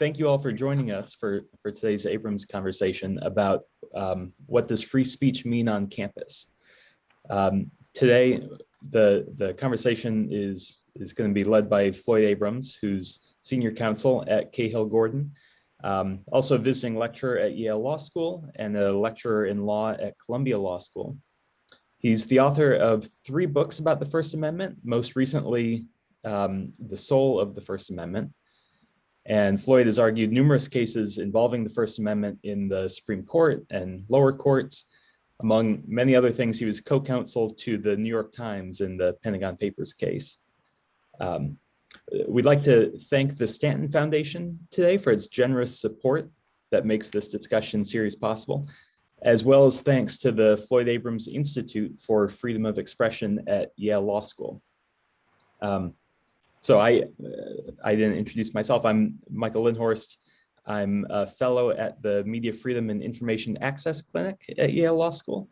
thank you all for joining us for today's Abrams conversation about what does free speech mean on campus. Today, the conversation is going to be led by Floyd Abrams, who's senior counsel at Cahill Gordon, also a visiting lecturer at Yale Law School and a lecturer in law at Columbia Law School. He's the author of 3 books about the First Amendment, most recently, The Soul of the First Amendment. And Floyd has argued numerous cases involving the First Amendment in the Supreme Court and lower courts. Among many other things, he was co-counsel to the New York Times in the Pentagon Papers case. We'd like to thank the Stanton Foundation today for its generous support that makes this discussion series possible, as well as thanks to the Floyd Abrams Institute for Freedom of Expression at Yale Law School. So I didn't introduce myself. I'm Michael Lindhorst. I'm a fellow at the Media Freedom and Information Access Clinic at Yale Law School.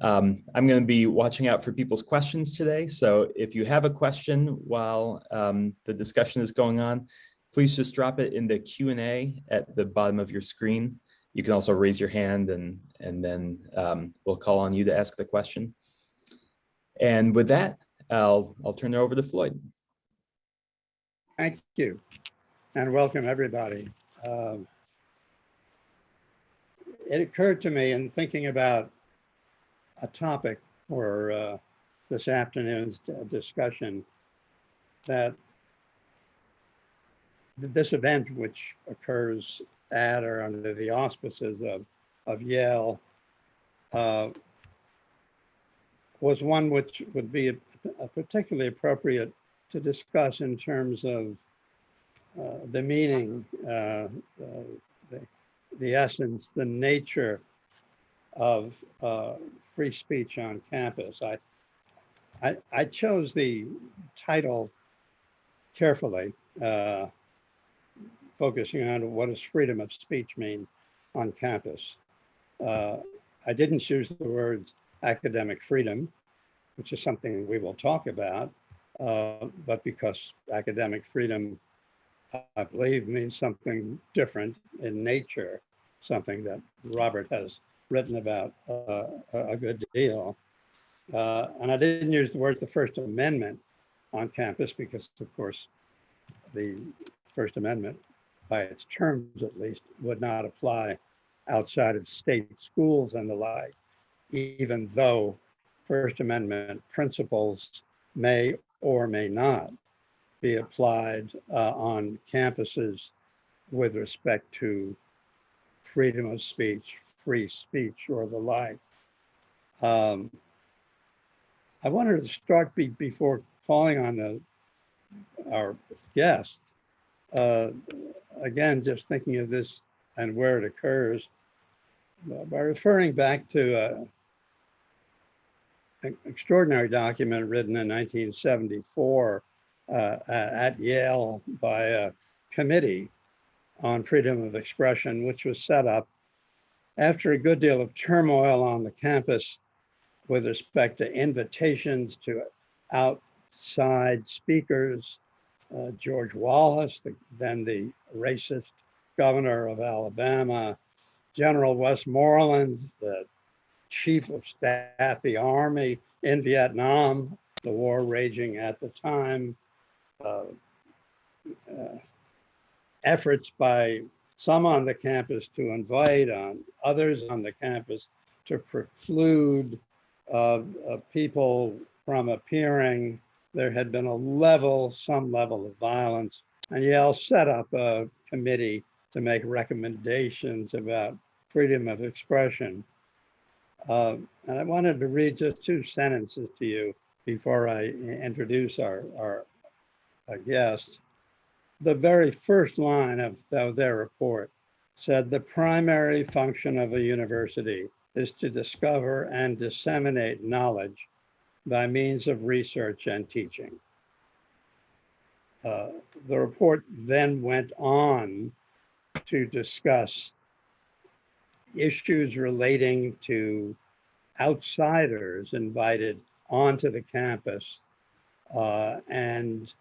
I'm going to be watching out for people's questions today. So if you have a question while the discussion is going on, please just drop it in the Q&A at the bottom of your screen. You can also raise your hand and then we'll call on you to ask the question. And with that, I'll turn it over to Floyd. Thank you, and welcome everybody. It occurred to me in thinking about a topic for this afternoon's discussion that this event, which occurs at or under the auspices of Yale, was one which would be particularly appropriate to discuss in terms of the meaning, the essence, the nature of free speech on campus. I chose the title carefully, focusing on what does freedom of speech mean on campus. I didn't choose the words academic freedom, which is something we will talk about, but because academic freedom, I believe, means something different in nature, something that Robert has written about a good deal. And I didn't use the word the First Amendment on campus because, of course, the First Amendment, by its terms at least, would not apply outside of state schools and the like, even though First Amendment principles may or may not be applied on campuses with respect to freedom of speech, free speech, or the like. I wanted to start before calling on our guest. Again, just thinking of this and where it occurs, by referring back to an extraordinary document written in 1974 at Yale by a committee on freedom of expression, which was set up after a good deal of turmoil on the campus with respect to invitations to outside speakers. George Wallace, then the racist governor of Alabama, General Westmoreland, the chief of staff of the army in Vietnam, the war raging at the time, efforts by some on the campus to invite on others on the campus to preclude people from appearing. There had been some level of violence, and Yale set up a committee to make recommendations about freedom of expression. And I wanted to read just 2 sentences to you before I introduce our guest. The very first line of their report said, "The primary function of a university is to discover and disseminate knowledge by means of research and teaching." The report then went on to discuss issues relating to outsiders invited onto the campus and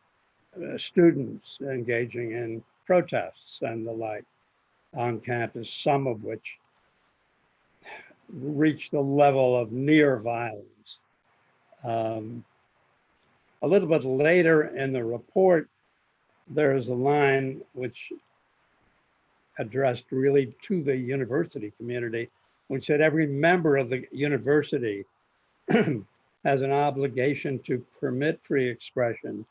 students engaging in protests and the like on campus, some of which reach the level of near violence. A little bit later in the report, there is a line which addressed really to the university community, which said every member of the university has an obligation to permit free expression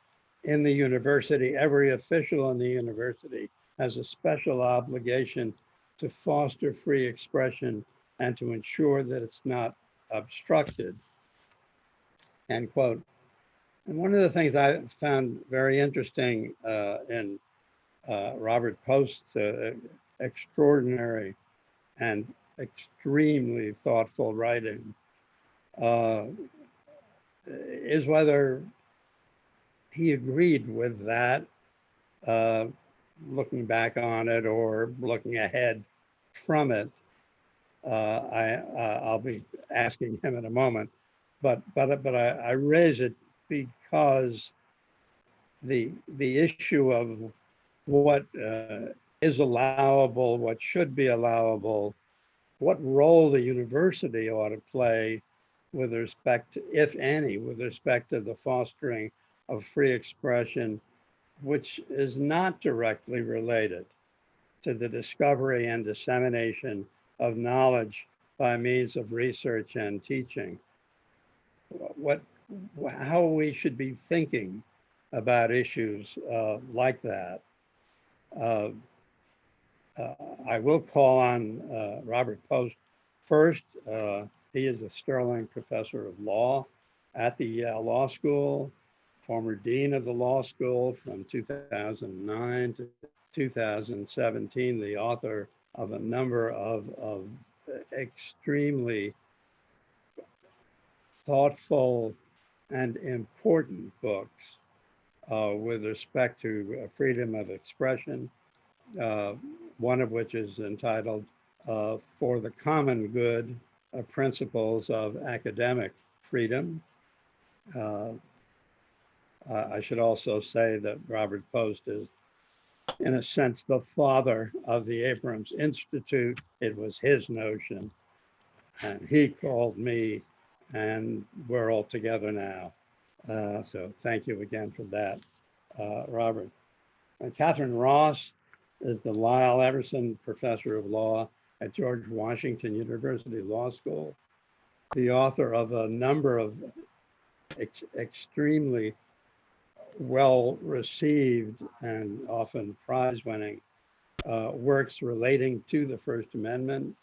in the university. Every official in the university has a special obligation to foster free expression and to ensure that it's not obstructed, end quote. And one of the things I found very interesting in Robert Post's extraordinary and extremely thoughtful writing is whether he agreed with that, looking back on it or looking ahead from it. I'll be asking him in a moment, but I raise it because the issue of what is allowable, what should be allowable, what role the university ought to play with respect to, if any, with respect to the fostering of free expression, which is not directly related to the discovery and dissemination of knowledge by means of research and teaching. How we should be thinking about issues like that. I will call on Robert Post first. He is a Sterling Professor of Law at the Yale Law School, former Dean of the Law School from 2009 to 2017, the author of a number of extremely thoughtful and important books with respect to freedom of expression, one of which is entitled For the Common Good, Principles of Academic Freedom. I should also say that Robert Post is, in a sense, the father of the Abrams Institute. It was his notion, and he called me, and we're all together now. So thank you again for that, Robert. And Catherine Ross is the Lyle Alverson Professor of Law at George Washington University Law School, the author of a number of extremely well-received and often prize-winning works relating to the First Amendment.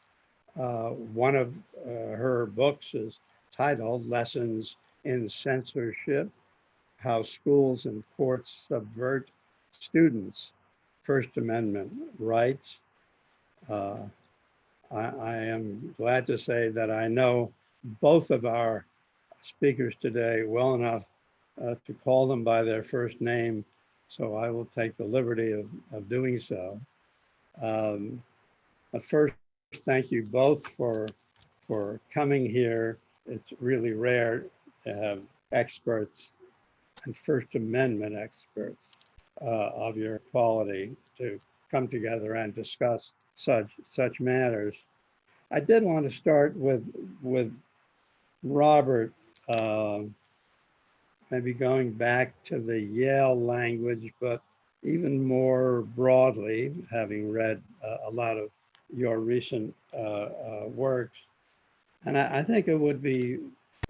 One of her books is titled Lessons in Censorship, How Schools and Courts Subvert Students' First Amendment Rights. I am glad to say that I know both of our speakers today well enough to call them by their first name, so I will take the liberty of doing so. But first, thank you both for coming here. It's really rare to have experts and First Amendment experts of your quality to come together and discuss such matters. I did want to start with Robert, maybe going back to the Yale language, but even more broadly, having read a lot of your recent works. And I think it would be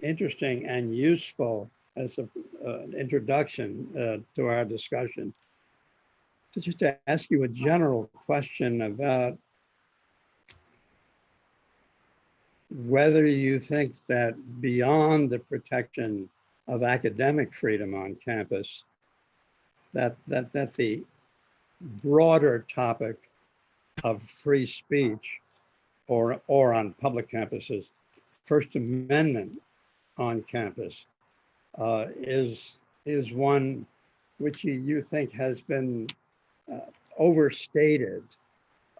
interesting and useful as an introduction to our discussion to just to ask you a general question about whether you think that beyond the protection of academic freedom on campus, that the broader topic of free speech or on public campuses, First Amendment on campus, is one which you think has been overstated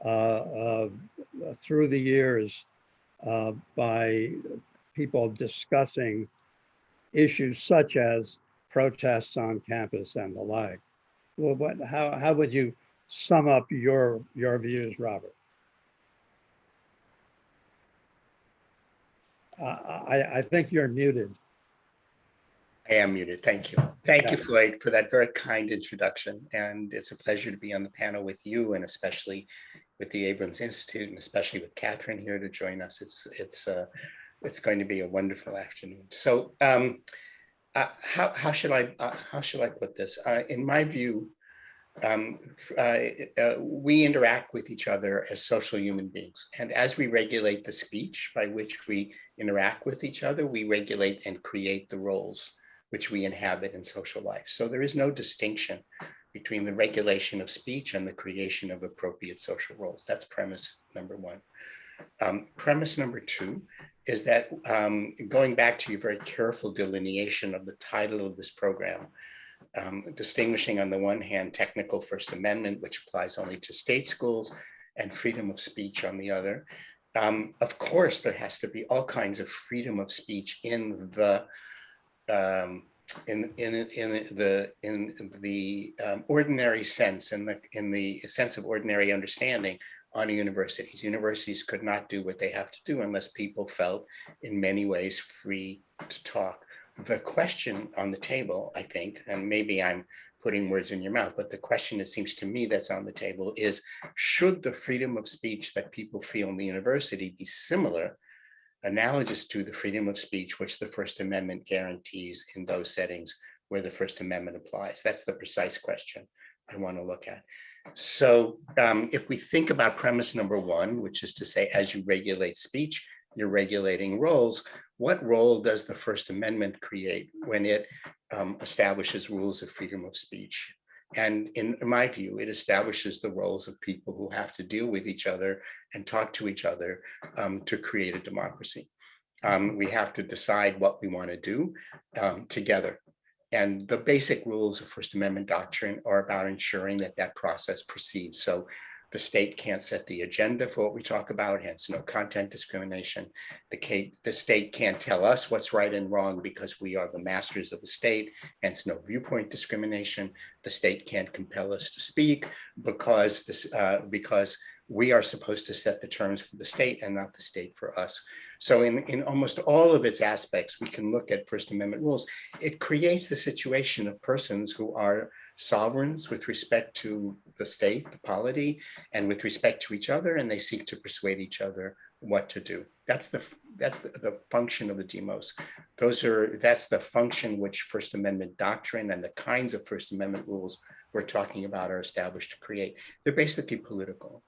through the years by people discussing issues such as protests on campus and the like. Well, how would you sum up your views, Robert. I think you're muted. I am muted. Thank you. Thank you, Yeah. Floyd, for that very kind introduction. And it's a pleasure to be on the panel with you, and especially with the Abrams Institute, and especially with Catherine here to join us. It's going to be a wonderful afternoon. So how should I put this? In my view, we interact with each other as social human beings. And as we regulate the speech by which we interact with each other, we regulate and create the roles which we inhabit in social life. So there is no distinction between the regulation of speech and the creation of appropriate social roles. That's premise number one. Premise number two is that going back to your very careful delineation of the title of this program, distinguishing on the one hand technical First Amendment, which applies only to state schools, and freedom of speech on the other. Of course, there has to be all kinds of freedom of speech in the ordinary sense, in the sense of ordinary understanding on universities. Universities could not do what they have to do unless people felt in many ways free to talk. The question on the table, I think, and maybe I'm putting words in your mouth, but the question, it seems to me, that's on the table is, should the freedom of speech that people feel in the university be similar, analogous to the freedom of speech which the First Amendment guarantees in those settings where the First Amendment applies? That's the precise question I want to look at. So if we think about premise number one, which is to say, as you regulate speech, you're regulating roles. What role does the First Amendment create when it establishes rules of freedom of speech? And in my view, it establishes the roles of people who have to deal with each other and talk to each other to create a democracy. We have to decide what we want to do together. And the basic rules of First Amendment doctrine are about ensuring that that process proceeds. So the state can't set the agenda for what we talk about, hence no content discrimination. The state can't tell us what's right and wrong because we are the masters of the state, hence no viewpoint discrimination. The state can't compel us to speak because we are supposed to set the terms for the state and not the state for us. So in almost all of its aspects, we can look at First Amendment rules. It creates the situation of persons who are sovereigns with respect to the state, the polity, and with respect to each other, and they seek to persuade each other what to do. That's the function of the demos. That's the function which First Amendment doctrine and the kinds of First Amendment rules we're talking about are established to create. They're basically political.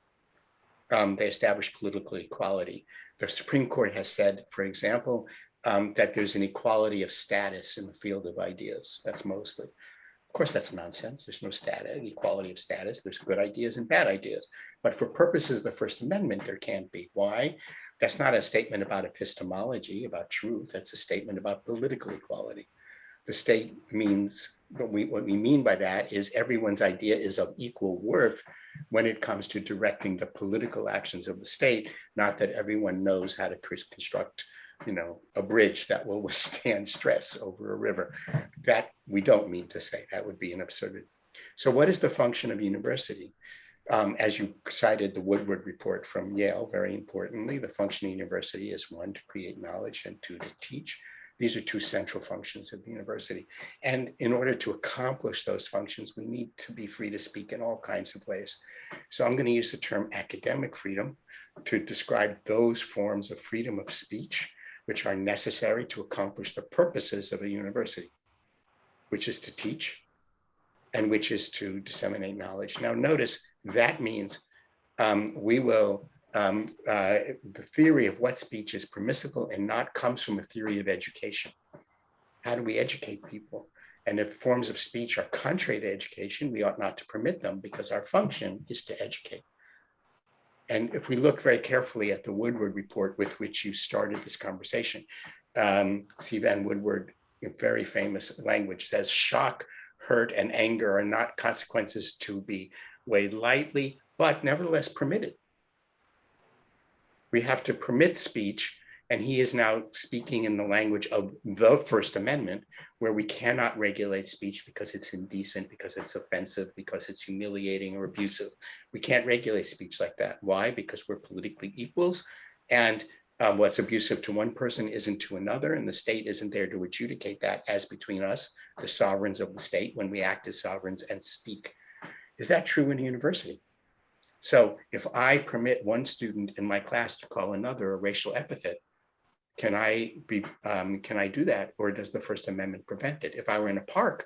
They establish political equality. The Supreme Court has said, for example, that there's an equality of status in the field of ideas. That's mostly. Of course, that's nonsense. There's no equality of status. There's good ideas and bad ideas. But for purposes of the First Amendment, there can't be. Why? That's not a statement about epistemology, about truth. That's a statement about political equality. The state means, what we mean by that is everyone's idea is of equal worth when it comes to directing the political actions of the state, not that everyone knows how to construct a bridge that will withstand stress over a river. That we don't mean to say. That would be an absurdity. So what is the function of university? As you cited the Woodward report from Yale, very importantly, the function of university is one, to create knowledge, and two, to teach. These are two central functions of the university. And in order to accomplish those functions, we need to be free to speak in all kinds of ways. So I'm going to use the term academic freedom to describe those forms of freedom of speech which are necessary to accomplish the purposes of a university, which is to teach and which is to disseminate knowledge. Now, notice that means the theory of what speech is permissible and not comes from a theory of education. How do we educate people? And if forms of speech are contrary to education, we ought not to permit them because our function is to educate. And if we look very carefully at the Woodward report with which you started this conversation, C. Van Woodward, in very famous language, says shock, hurt, and anger are not consequences to be weighed lightly, but nevertheless permitted. We have to permit speech And he is now speaking in the language of the First Amendment, where we cannot regulate speech because it's indecent, because it's offensive, because it's humiliating or abusive. We can't regulate speech like that. Why? Because we're politically equals. And what's abusive to one person isn't to another, and the state isn't there to adjudicate that as between us, the sovereigns of the state, when we act as sovereigns and speak. Is that true in a university? So if I permit one student in my class to call another a racial epithet, can I do that, or does the First Amendment prevent it? If I were in a park,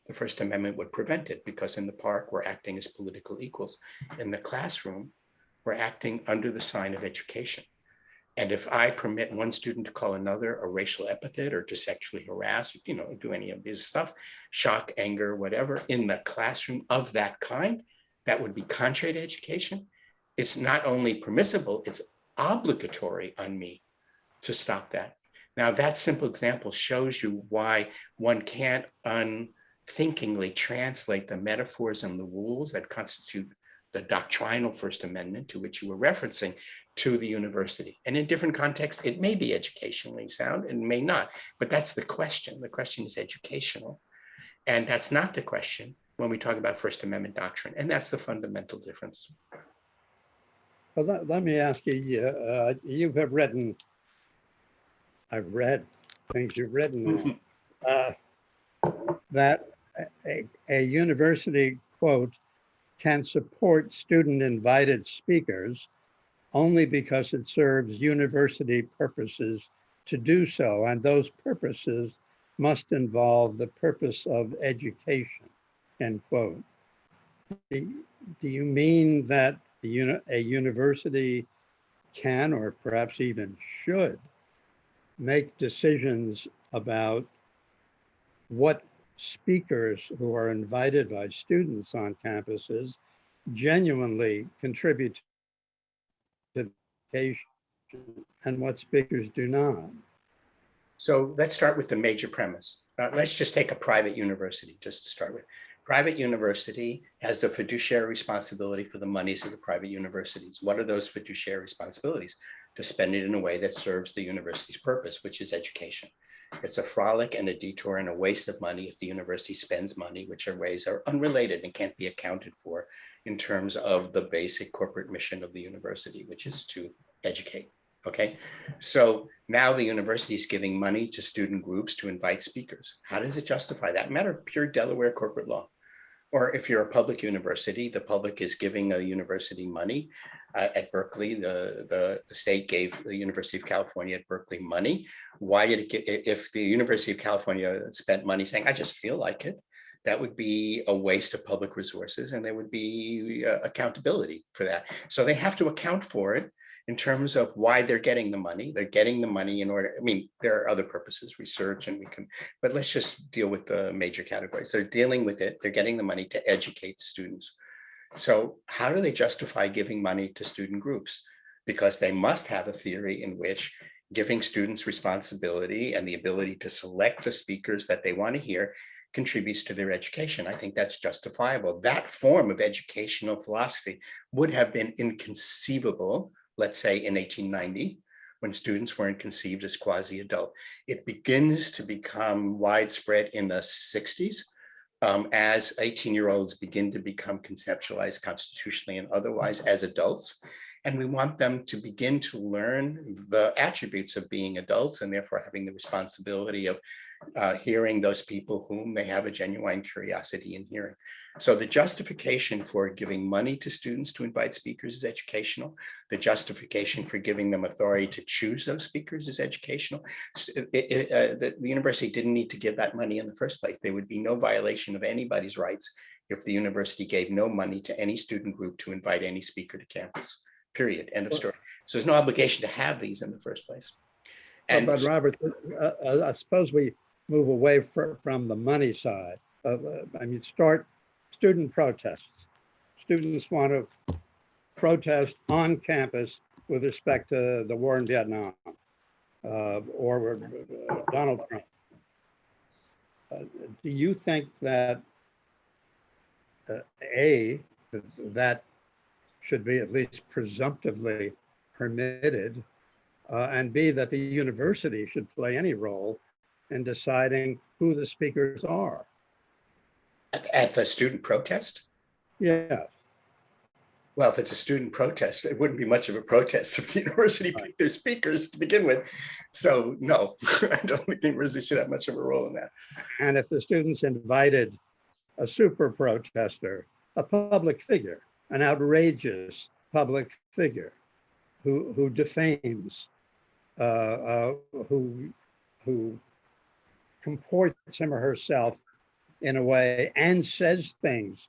the First Amendment would prevent it, because in the park we're acting as political equals. In the classroom, we're acting under the sign of education. And if I permit one student to call another a racial epithet, or to sexually harass, do any of this stuff, shock, anger, whatever, in the classroom of that kind, that would be contrary to education. It's not only permissible, it's obligatory on me to stop that. Now, that simple example shows you why one can't unthinkingly translate the metaphors and the rules that constitute the doctrinal First Amendment, to which you were referencing, to the university. And in different contexts, it may be educationally sound and may not, but that's the question. The question is educational. And that's not the question when we talk about First Amendment doctrine. And that's the fundamental difference. Well, let me ask you, you have written, I've read things you've written that a university, quote, can support student invited speakers only because it serves university purposes to do so, and those purposes must involve the purpose of education, end quote. Do you mean that a university can, or perhaps even should, make decisions about what speakers who are invited by students on campuses genuinely contribute to education and what speakers do not? So let's start with the major premise. Let's just take a private university just to start with. Private university has the fiduciary responsibility for the monies of the private universities. What are those fiduciary responsibilities? To spend it in a way that serves the university's purpose, which is education. It's a frolic and a detour and a waste of money if the university spends money, which are ways are unrelated and can't be accounted for in terms of the basic corporate mission of the university, which is to educate. Okay, so now the university is giving money to student groups to invite speakers. How does it justify that? Matter of pure Delaware corporate law. Or if you're a public university, the public is giving a university money. At Berkeley, the state gave the University of California at Berkeley money. Why did it get, if the University of California spent money saying, I just feel like it, that would be a waste of public resources, and there would be accountability for that. So they have to account for it in terms of why they're getting the money. They're getting the money in order, I mean, there are other purposes, research, and we can, but let's just deal with the major categories. They're dealing with it, they're getting the money to educate students. So how do they justify giving money to student groups? Because they must have a theory in which giving students responsibility and the ability to select the speakers that they want to hear contributes to their education. I think that's justifiable. That form of educational philosophy would have been inconceivable, let's say in 1890, when students weren't conceived as quasi-adult. It begins to become widespread in the 60s as 18-year-olds begin to become conceptualized constitutionally and otherwise as adults. And we want them to begin to learn the attributes of being adults, and therefore having the responsibility of hearing those people whom they have a genuine curiosity in hearing. So the justification for giving money to students to invite speakers is educational. The justification for giving them authority to choose those speakers is educational. The university didn't need to give that money in the first place. There would be no violation of anybody's rights if the university gave no money to any student group to invite any speaker to campus, period, end of story. So there's no obligation to have these in the first place. And but Robert, I suppose we move away from the money side. I mean, student protests. Students want to protest on campus with respect to the war in Vietnam or Donald Trump. Do you think that that should be at least presumptively permitted, and B, that the university should play any role in deciding who the speakers are. At the student protest? Yeah. Well, if it's a student protest, it wouldn't be much of a protest if the university picked their speakers to begin with. So no, I don't think the university should have much of a role in that. And if the students invited a super protester, a public figure, an outrageous public figure who defames, who comports him or herself in a way and says things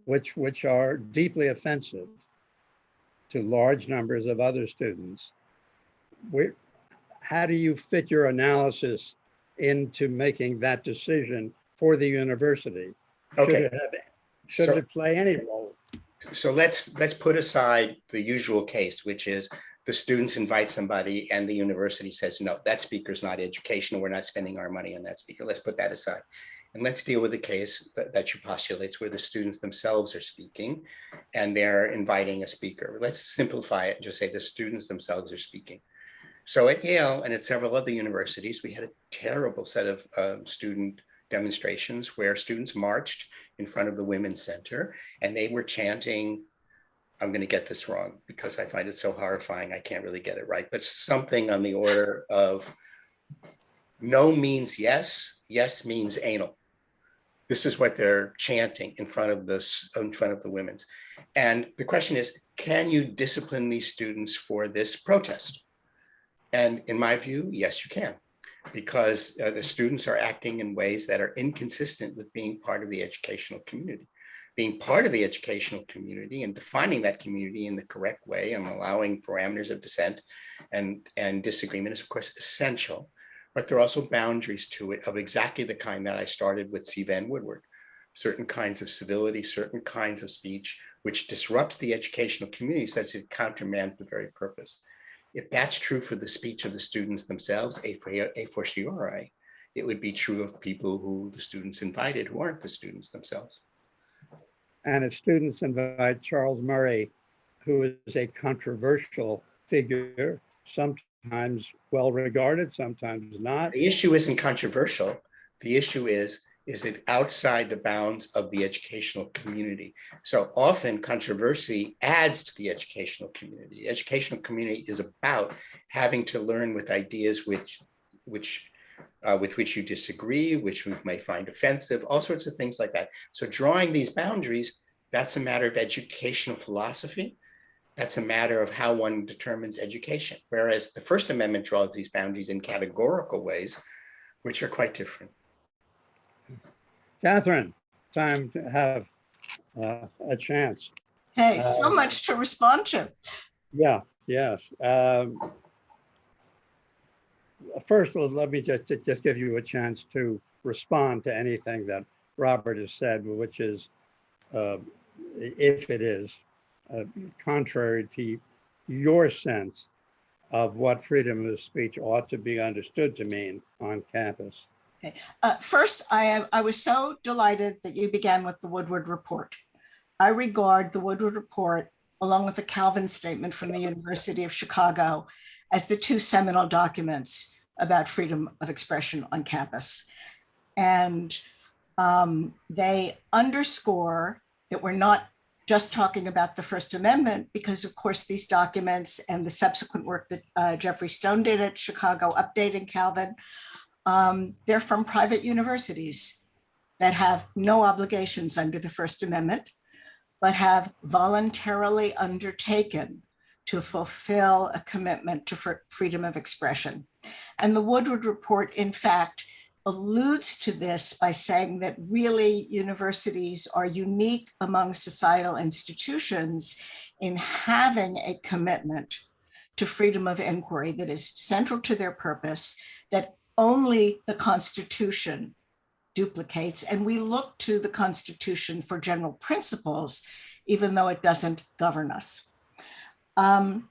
which are deeply offensive to large numbers of other students, how do you fit your analysis into making that decision for the university? Okay. Should it play any role? So let's put aside the usual case, which is the students invite somebody and the university says, no, that speaker's not educational. We're not spending our money on that speaker. Let's put that aside. And let's deal with the case that you postulate where the students themselves are speaking and they're inviting a speaker. Let's simplify it and just say the students themselves are speaking. So at Yale and at several other universities, we had a terrible set of student demonstrations where students marched in front of the Women's Center and they were chanting, I'm going to get this wrong because I find it so horrifying, I can't really get it right, but something on the order of no means yes, yes means anal. This is what they're chanting in front of the women's. And the question is, can you discipline these students for this protest? And in my view, yes, you can, because the students are acting in ways that are inconsistent with being part of the educational community. Being part of the educational community and defining that community in the correct way and allowing parameters of dissent and disagreement is, of course, essential. But there are also boundaries to it of exactly the kind that I started with C. Van Woodward. Certain kinds of civility, certain kinds of speech, which disrupts the educational community such that it countermands the very purpose. If that's true for the speech of the students themselves, a fortiori, it would be true of people who the students invited who aren't the students themselves. And if students invite Charles Murray, who is a controversial figure, sometimes well-regarded, sometimes not. The issue isn't controversial. The issue is it outside the bounds of the educational community? So often controversy adds to the educational community. The educational community is about having to learn with ideas with which you disagree, which we may find offensive, all sorts of things like that. So drawing these boundaries, that's a matter of educational philosophy. That's a matter of how one determines education. Whereas the First Amendment draws these boundaries in categorical ways, which are quite different. Catherine, time to have a chance. Hey, so much to respond to. Yeah, yes. First, let me just give you a chance to respond to anything that Robert has said, which is, if it is, contrary to your sense of what freedom of speech ought to be understood to mean on campus. Okay. First, I was so delighted that you began with the Woodward Report. I regard the Woodward Report, along with the Calvin Statement from the University of Chicago, as the two seminal documents about freedom of expression on campus. And they underscore that we're not just talking about the First Amendment, because of course these documents and the subsequent work that Jeffrey Stone did at Chicago updating Calvin, they're from private universities that have no obligations under the First Amendment, but have voluntarily undertaken to fulfill a commitment to freedom of expression. And the Woodward Report, in fact, alludes to this by saying that really universities are unique among societal institutions in having a commitment to freedom of inquiry that is central to their purpose, that only the Constitution duplicates. And we look to the Constitution for general principles, even though it doesn't govern us. And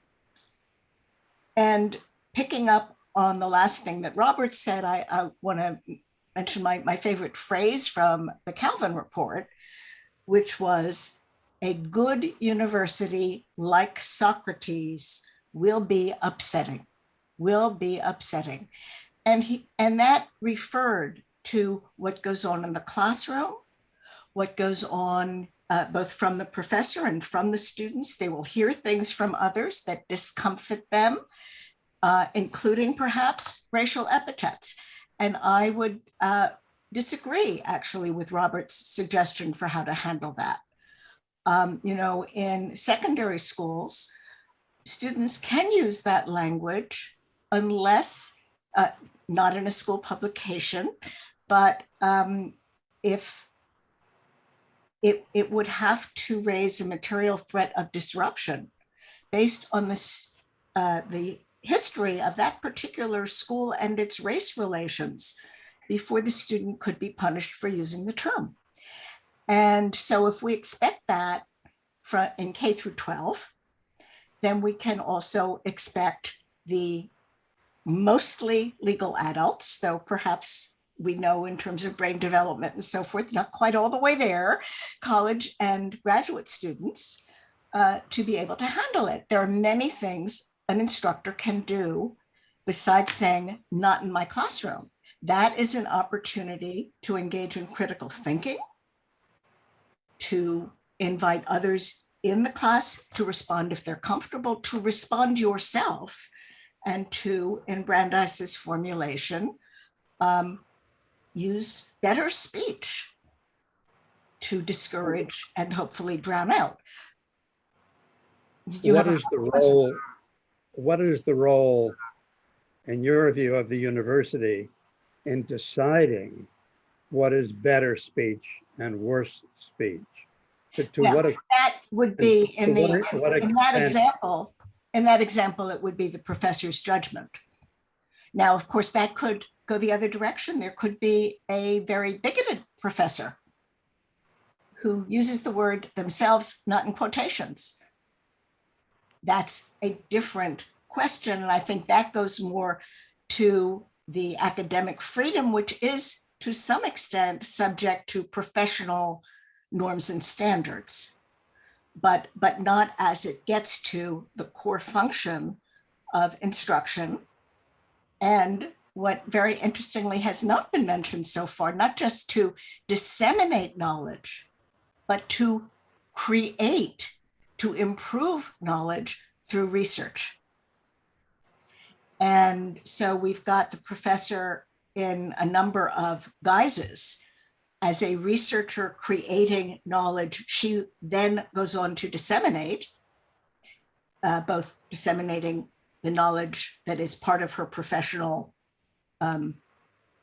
picking up on the last thing that Robert said, I want to mention my favorite phrase from the Calvin Report, which was, a good university like Socrates will be upsetting. will be upsetting. And that referred to what goes on in the classroom, what goes on both from the professor and from the students. They will hear things from others that discomfort them, including perhaps racial epithets. And I would disagree actually with Robert's suggestion for how to handle that. In secondary schools, students can use that language unless, not in a school publication, but if it would have to raise a material threat of disruption based on the history of that particular school and its race relations before the student could be punished for using the term. And so if we expect that in K through 12, then we can also expect the mostly legal adults, though perhaps we know in terms of brain development and so forth, not quite all the way there, college and graduate students, to be able to handle it. There are many things an instructor can do besides saying, not in my classroom. That is an opportunity to engage in critical thinking, to invite others in the class to respond if they're comfortable, to respond yourself, and to, in Brandeis's formulation, use better speech to discourage and hopefully drown out. What is the role, in your view, of the university in deciding what is better speech and worse speech? That would be in that example, it would be the professor's judgment. Now, of course, that could go the other direction. There could be a very bigoted professor who uses the word themselves, not in quotations. That's a different question. And I think that goes more to the academic freedom, which is to some extent subject to professional norms and standards, but not as it gets to the core function of instruction. And what very interestingly has not been mentioned so far, not just to disseminate knowledge, but to create, to improve knowledge through research. And so we've got the professor in a number of guises. As a researcher creating knowledge, she then goes on to disseminate, both disseminating the knowledge that is part of her professional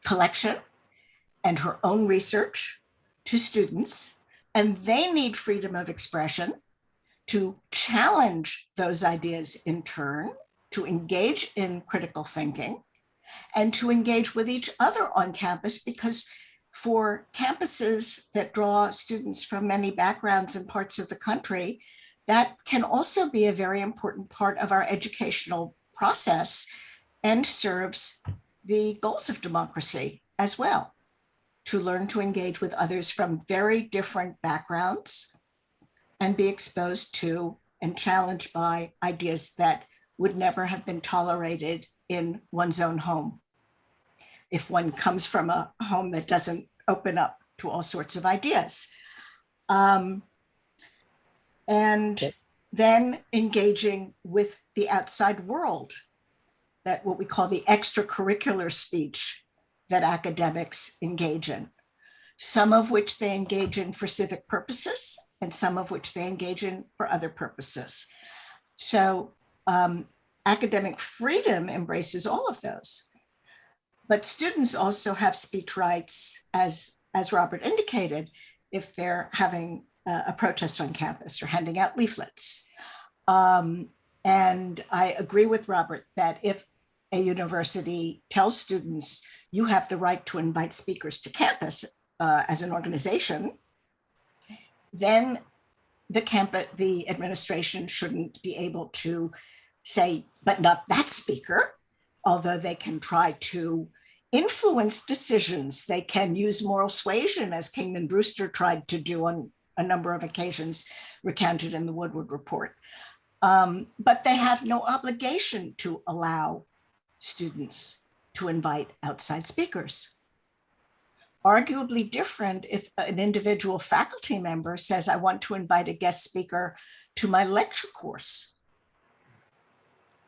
collection and her own research to students. And they need freedom of expression to challenge those ideas in turn, to engage in critical thinking, and to engage with each other on campus, because for campuses that draw students from many backgrounds and parts of the country, that can also be a very important part of our educational process and serves the goals of democracy as well, to learn to engage with others from very different backgrounds and be exposed to and challenged by ideas that would never have been tolerated in one's own home, if one comes from a home that doesn't open up to all sorts of ideas. And then engaging with the outside world, that what we call the extracurricular speech that academics engage in, some of which they engage in for civic purposes and some of which they engage in for other purposes. So academic freedom embraces all of those. But students also have speech rights, as Robert indicated, if they're having a protest on campus or handing out leaflets. And I agree with Robert that if a university tells students, you have the right to invite speakers to campus as an organization, then the administration shouldn't be able to say, but not that speaker, although they can try to influence decisions. They can use moral suasion, as Kingman Brewster tried to do on a number of occasions recounted in the Woodward report. But they have no obligation to allow students to invite outside speakers. Arguably different if an individual faculty member says, I want to invite a guest speaker to my lecture course.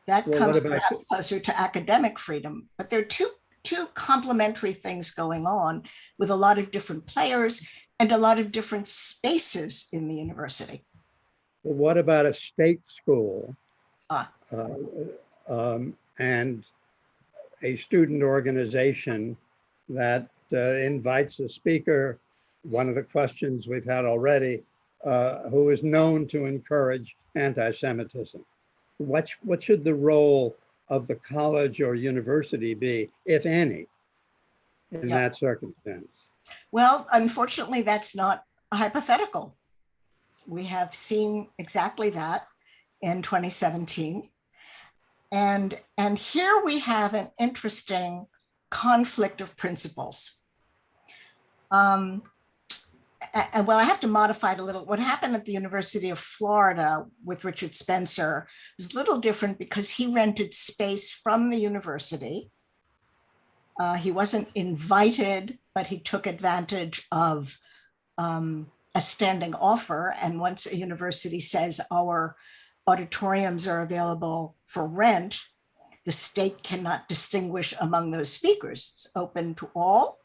That comes perhaps closer to academic freedom, but there are two complementary things going on with a lot of different players and a lot of different spaces in the university. Well, what about a state school and a student organization that invites a speaker, one of the questions we've had already, who is known to encourage anti-Semitism? What should the role of the college or university be, if any, in that circumstance? Well, unfortunately, that's not a hypothetical. We have seen exactly that in 2017. And here we have an interesting conflict of principles. And well, I have to modify it a little. What happened at the University of Florida with Richard Spencer was a little different because he rented space from the university. He wasn't invited, but he took advantage of a standing offer. And once a university says our auditoriums are available for rent, the state cannot distinguish among those speakers. It's open to all,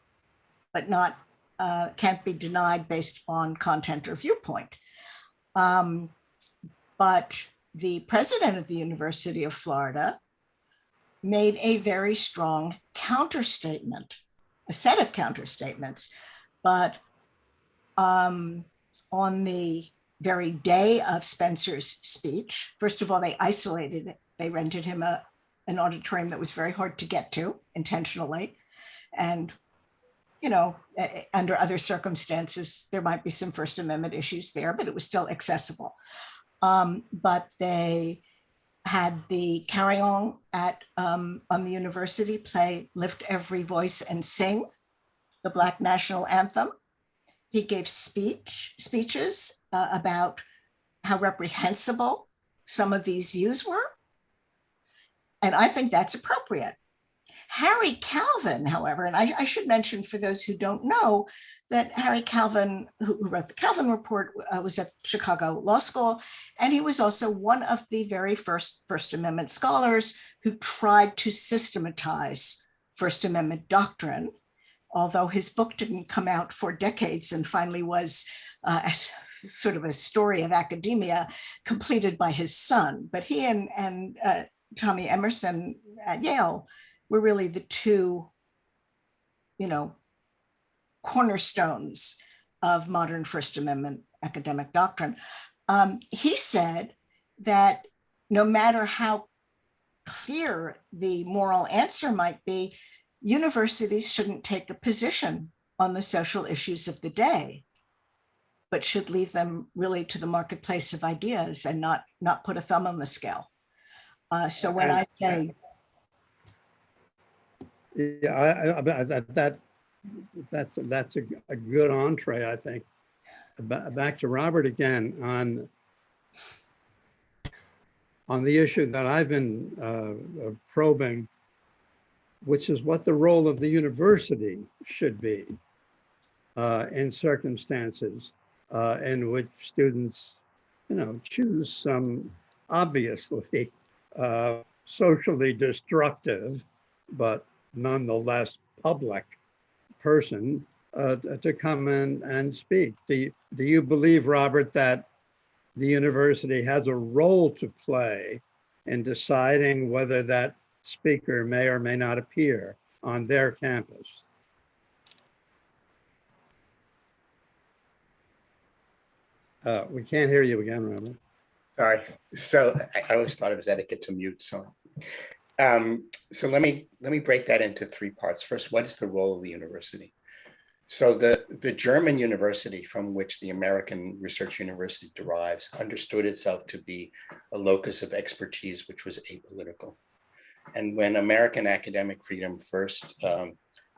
but not can't be denied based on content or viewpoint. But the president of the University of Florida made a very strong counterstatement, a set of counterstatements. But on the very day of Spencer's speech, first of all, they isolated it. They rented him an auditorium that was very hard to get to intentionally. And you know, under other circumstances, there might be some First Amendment issues there, but it was still accessible. But they had the carry-on at on the university play "Lift Every Voice and Sing," the Black National Anthem. He gave speeches about how reprehensible some of these views were, and I think that's appropriate. Harry Calvin, however, and I should mention for those who don't know that Harry Calvin, who wrote the Calvin Report, was at Chicago Law School, and he was also one of the very first First Amendment scholars who tried to systematize First Amendment doctrine, although his book didn't come out for decades and finally was sort of a story of academia completed by his son. But he and Tommy Emerson at Yale were really the two, you know, cornerstones of modern First Amendment academic doctrine. He said that no matter how clear the moral answer might be, universities shouldn't take a position on the social issues of the day, but should leave them really to the marketplace of ideas and not put a thumb on the scale. So when I say, yeah, that's a good entree, I think. Back to Robert again on the issue that I've been probing, which is what the role of the university should be in circumstances in which students, you know, choose some obviously socially destructive, but nonetheless public person to come in and speak. Do you believe, Robert, that the university has a role to play in deciding whether that speaker may or may not appear on their campus? We can't hear you again, Robert. Sorry. So I always thought it was etiquette to mute. So let me break that into three parts. First, what is the role of the university? So the German university from which the American Research University derives understood itself to be a locus of expertise, which was apolitical. And when American academic freedom first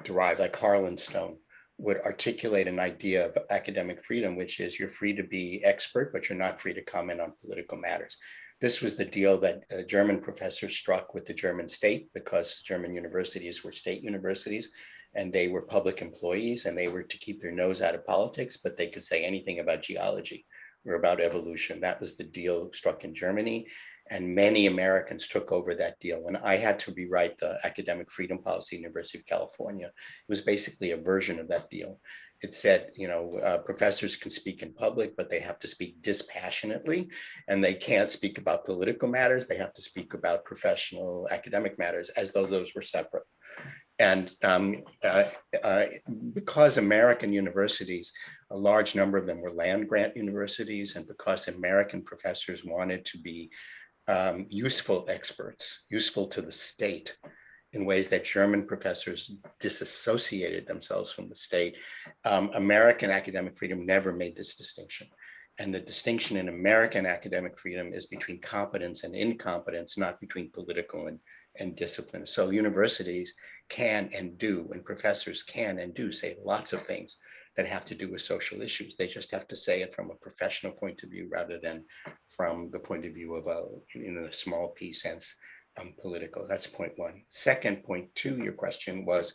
derived, like Harlan Stone would articulate an idea of academic freedom, which is you're free to be expert, but you're not free to comment on political matters. This was the deal that German professors struck with the German state, because German universities were state universities and they were public employees and they were to keep their nose out of politics, but they could say anything about geology or about evolution. That was the deal struck in Germany. And many Americans took over that deal. When I had to rewrite the academic freedom policy, University of California, it was basically a version of that deal. It said, professors can speak in public, but they have to speak dispassionately, and they can't speak about political matters. They have to speak about professional academic matters, as though those were separate. And because American universities, a large number of them were land grant universities, and because American professors wanted to be useful experts, useful to the state in ways that German professors disassociated themselves from the state, American academic freedom never made this distinction. And the distinction in American academic freedom is between competence and incompetence, not between political and discipline. So universities can and do, and professors can and do say lots of things that have to do with social issues. They just have to say it from a professional point of view rather than from the point of view of in a small p sense, political. That's point one. Second, point two, your question was,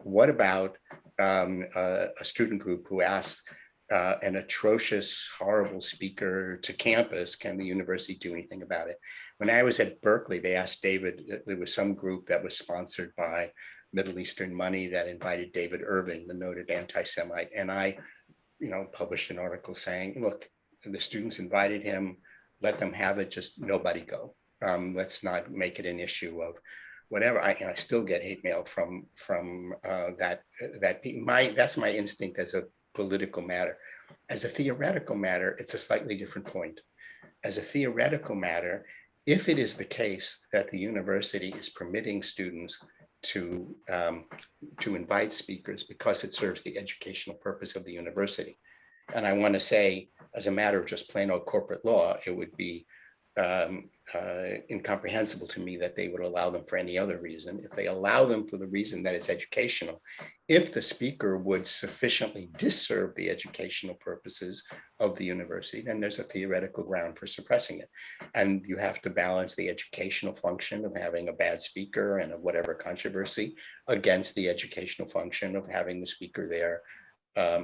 what about a student group who asked an atrocious, horrible speaker to campus, can the university do anything about it? When I was at Berkeley, they asked David, there was some group that was sponsored by Middle Eastern money that invited David Irving, the noted anti-Semite. And I, published an article saying, look, the students invited him, let them have it, just nobody go. Let's not make it an issue of whatever. I still get hate mail from that. That's my instinct as a political matter. As a theoretical matter, it's a slightly different point. As a theoretical matter, if it is the case that the university is permitting students to invite speakers because it serves the educational purpose of the university, and I want to say, as a matter of just plain old corporate law, it would be incomprehensible to me that they would allow them for any other reason. If they allow them for the reason that it's educational, if the speaker would sufficiently disserve the educational purposes of the university, then there's a theoretical ground for suppressing it. And you have to balance the educational function of having a bad speaker and of whatever controversy against the educational function of having the speaker there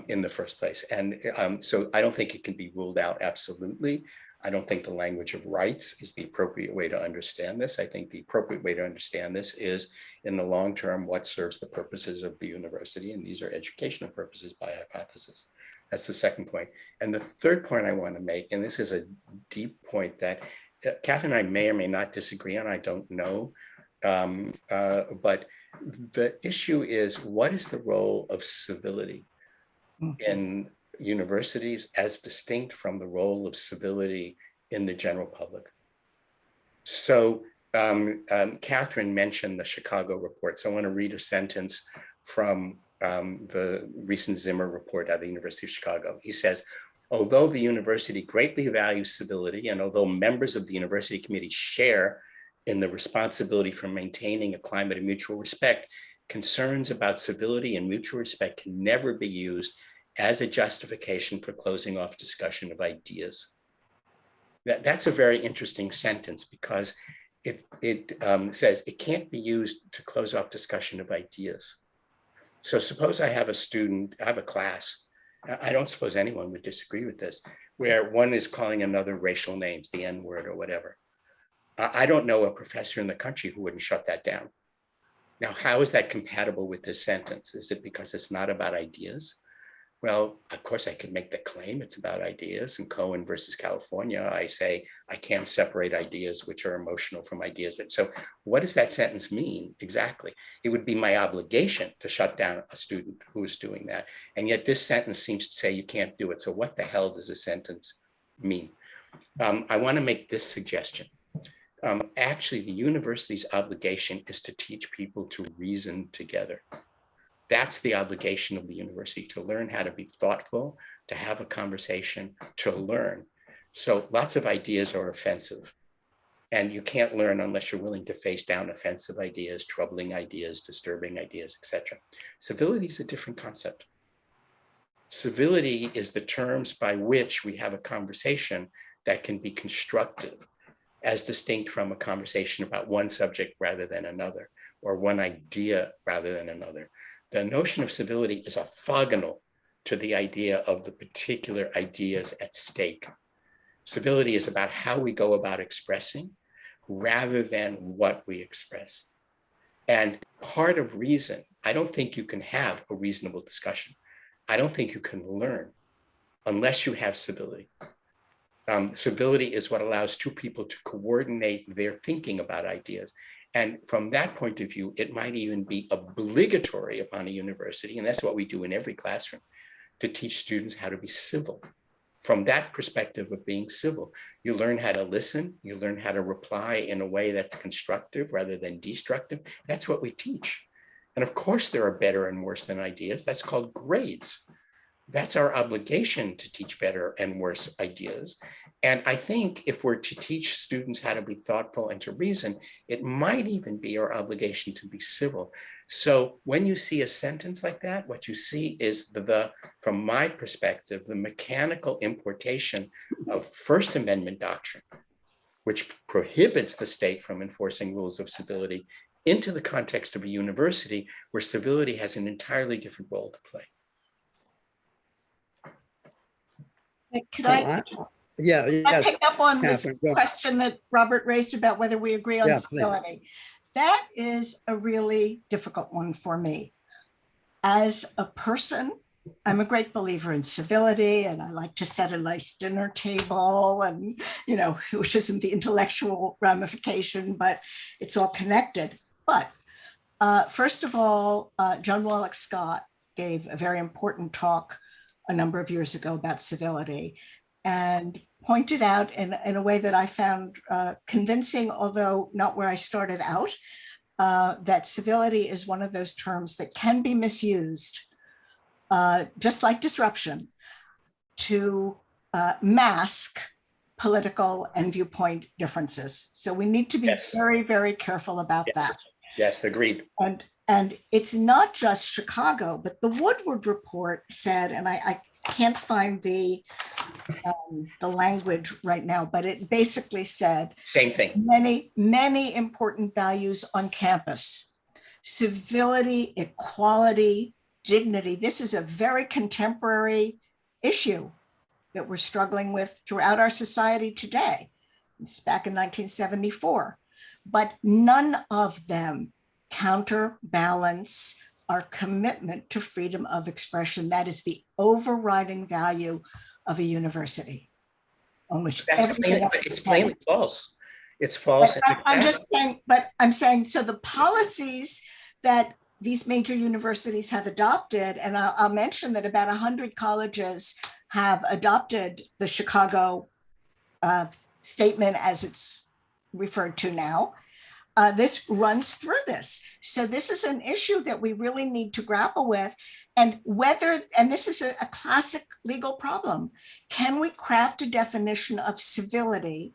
in the first place. And so I don't think it can be ruled out absolutely. I don't think the language of rights is the appropriate way to understand this. I think the appropriate way to understand this is, in the long term, what serves the purposes of the university, and these are educational purposes by hypothesis. That's the second point. And the third point I want to make, and this is a deep point that Catherine and I may or may not disagree on, I don't know, but the issue is, what is the role of civility in universities as distinct from the role of civility in the general public? So Catherine mentioned the Chicago report. So I want to read a sentence from the recent Zimmer report at the University of Chicago. He says, although the university greatly values civility, and although members of the university committee share in the responsibility for maintaining a climate of mutual respect, concerns about civility and mutual respect can never be used as a justification for closing off discussion of ideas. That's a very interesting sentence, because it says it can't be used to close off discussion of ideas. So suppose I have a student, I have a class, I don't suppose anyone would disagree with this, where one is calling another racial names, the N-word or whatever. I don't know a professor in the country who wouldn't shut that down. Now, how is that compatible with this sentence? Is it because it's not about ideas? Well, of course, I could make the claim it's about ideas. In Cohen versus California, I say I can't separate ideas which are emotional from ideas. So what does that sentence mean exactly? It would be my obligation to shut down a student who is doing that. And yet this sentence seems to say you can't do it. So what the hell does this sentence mean? I want to make this suggestion. Actually, the university's obligation is to teach people to reason together. That's the obligation of the university, to learn how to be thoughtful, to have a conversation, to learn. So lots of ideas are offensive, and you can't learn unless you're willing to face down offensive ideas, troubling ideas, disturbing ideas, etc. Civility is a different concept. Civility is the terms by which we have a conversation that can be constructive, as distinct from a conversation about one subject rather than another, or one idea rather than another. The notion of civility is orthogonal to the idea of the particular ideas at stake. Civility is about how we go about expressing rather than what we express. And part of reason, I don't think you can have a reasonable discussion. I don't think you can learn unless you have civility. Civility is what allows two people to coordinate their thinking about ideas. And from that point of view, it might even be obligatory upon a university, and that's what we do in every classroom, to teach students how to be civil. From that perspective of being civil, you learn how to listen, you learn how to reply in a way that's constructive rather than destructive. That's what we teach. And of course, there are better and worse than ideas. That's called grades. That's our obligation, to teach better and worse ideas. And I think if we're to teach students how to be thoughtful and to reason, it might even be our obligation to be civil. So when you see a sentence like that, what you see is from my perspective, the mechanical importation of First Amendment doctrine, which prohibits the state from enforcing rules of civility, into the context of a university where civility has an entirely different role to play. Could I pick up on this Catherine, question that Robert raised about whether we agree on Yeah, civility? That is a really difficult one for me. As a person, I'm a great believer in civility, and I like to set a nice dinner table, and, which isn't the intellectual ramification, but it's all connected. But first of all, John Wallach Scott gave a very important talk a number of years ago about civility, and pointed out in a way that I found convincing, although not where I started out, that civility is one of those terms that can be misused, just like disruption, to mask political and viewpoint differences. So we need to be very, very careful about that. Yes, agreed. And it's not just Chicago, but the Woodward report said, and I can't find the language right now, but it basically said same thing. Many important values on campus: civility, equality, dignity. This is a very contemporary issue that we're struggling with throughout our society today. It's back in 1974, but none of them counterbalance our commitment to freedom of expression. That is the overriding value of a university, on which it's plainly false. It's false. I'm saying, so the policies that these major universities have adopted, and I'll mention that about 100 colleges have adopted the Chicago statement as it's referred to now. This runs through this. So this is an issue that we really need to grapple with. And this is a classic legal problem, can we craft a definition of civility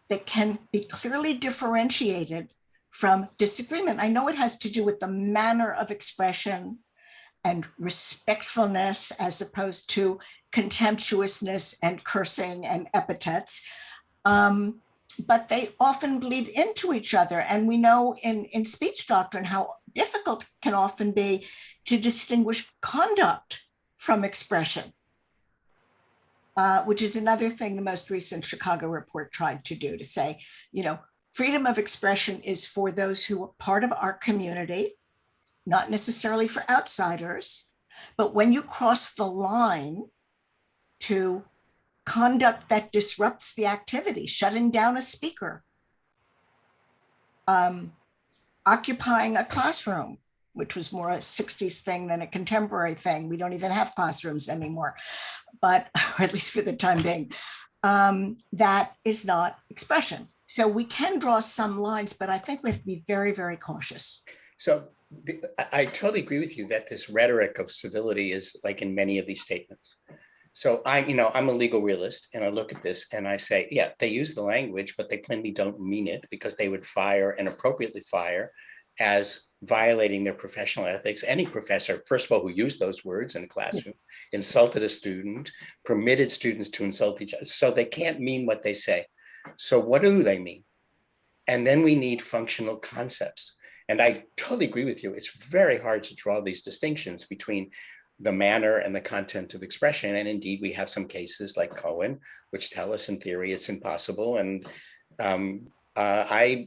that can be clearly differentiated from disagreement? I know it has to do with the manner of expression and respectfulness as opposed to contemptuousness and cursing and epithets. But they often bleed into each other. And we know in speech doctrine how difficult it can often be to distinguish conduct from expression, which is another thing the most recent Chicago report tried to do, to say, freedom of expression is for those who are part of our community, not necessarily for outsiders. But when you cross the line to conduct that disrupts the activity, shutting down a speaker, occupying a classroom, which was more a 60s thing than a contemporary thing. We don't even have classrooms anymore, but or at least for the time being, that is not expression. So we can draw some lines, but I think we have to be very, very cautious. So I totally agree with you that this rhetoric of civility is like in many of these statements. So I'm a legal realist, and I look at this and I say, yeah, they use the language, but they plainly don't mean it, because they would fire and appropriately fire as violating their professional ethics. Any professor, first of all, who used those words in a classroom, insulted a student, permitted students to insult each other. So they can't mean what they say. So what do they mean? And then we need functional concepts. And I totally agree with you. It's very hard to draw these distinctions between the manner and the content of expression. And indeed, we have some cases like Cohen, which tell us in theory it's impossible. And I'm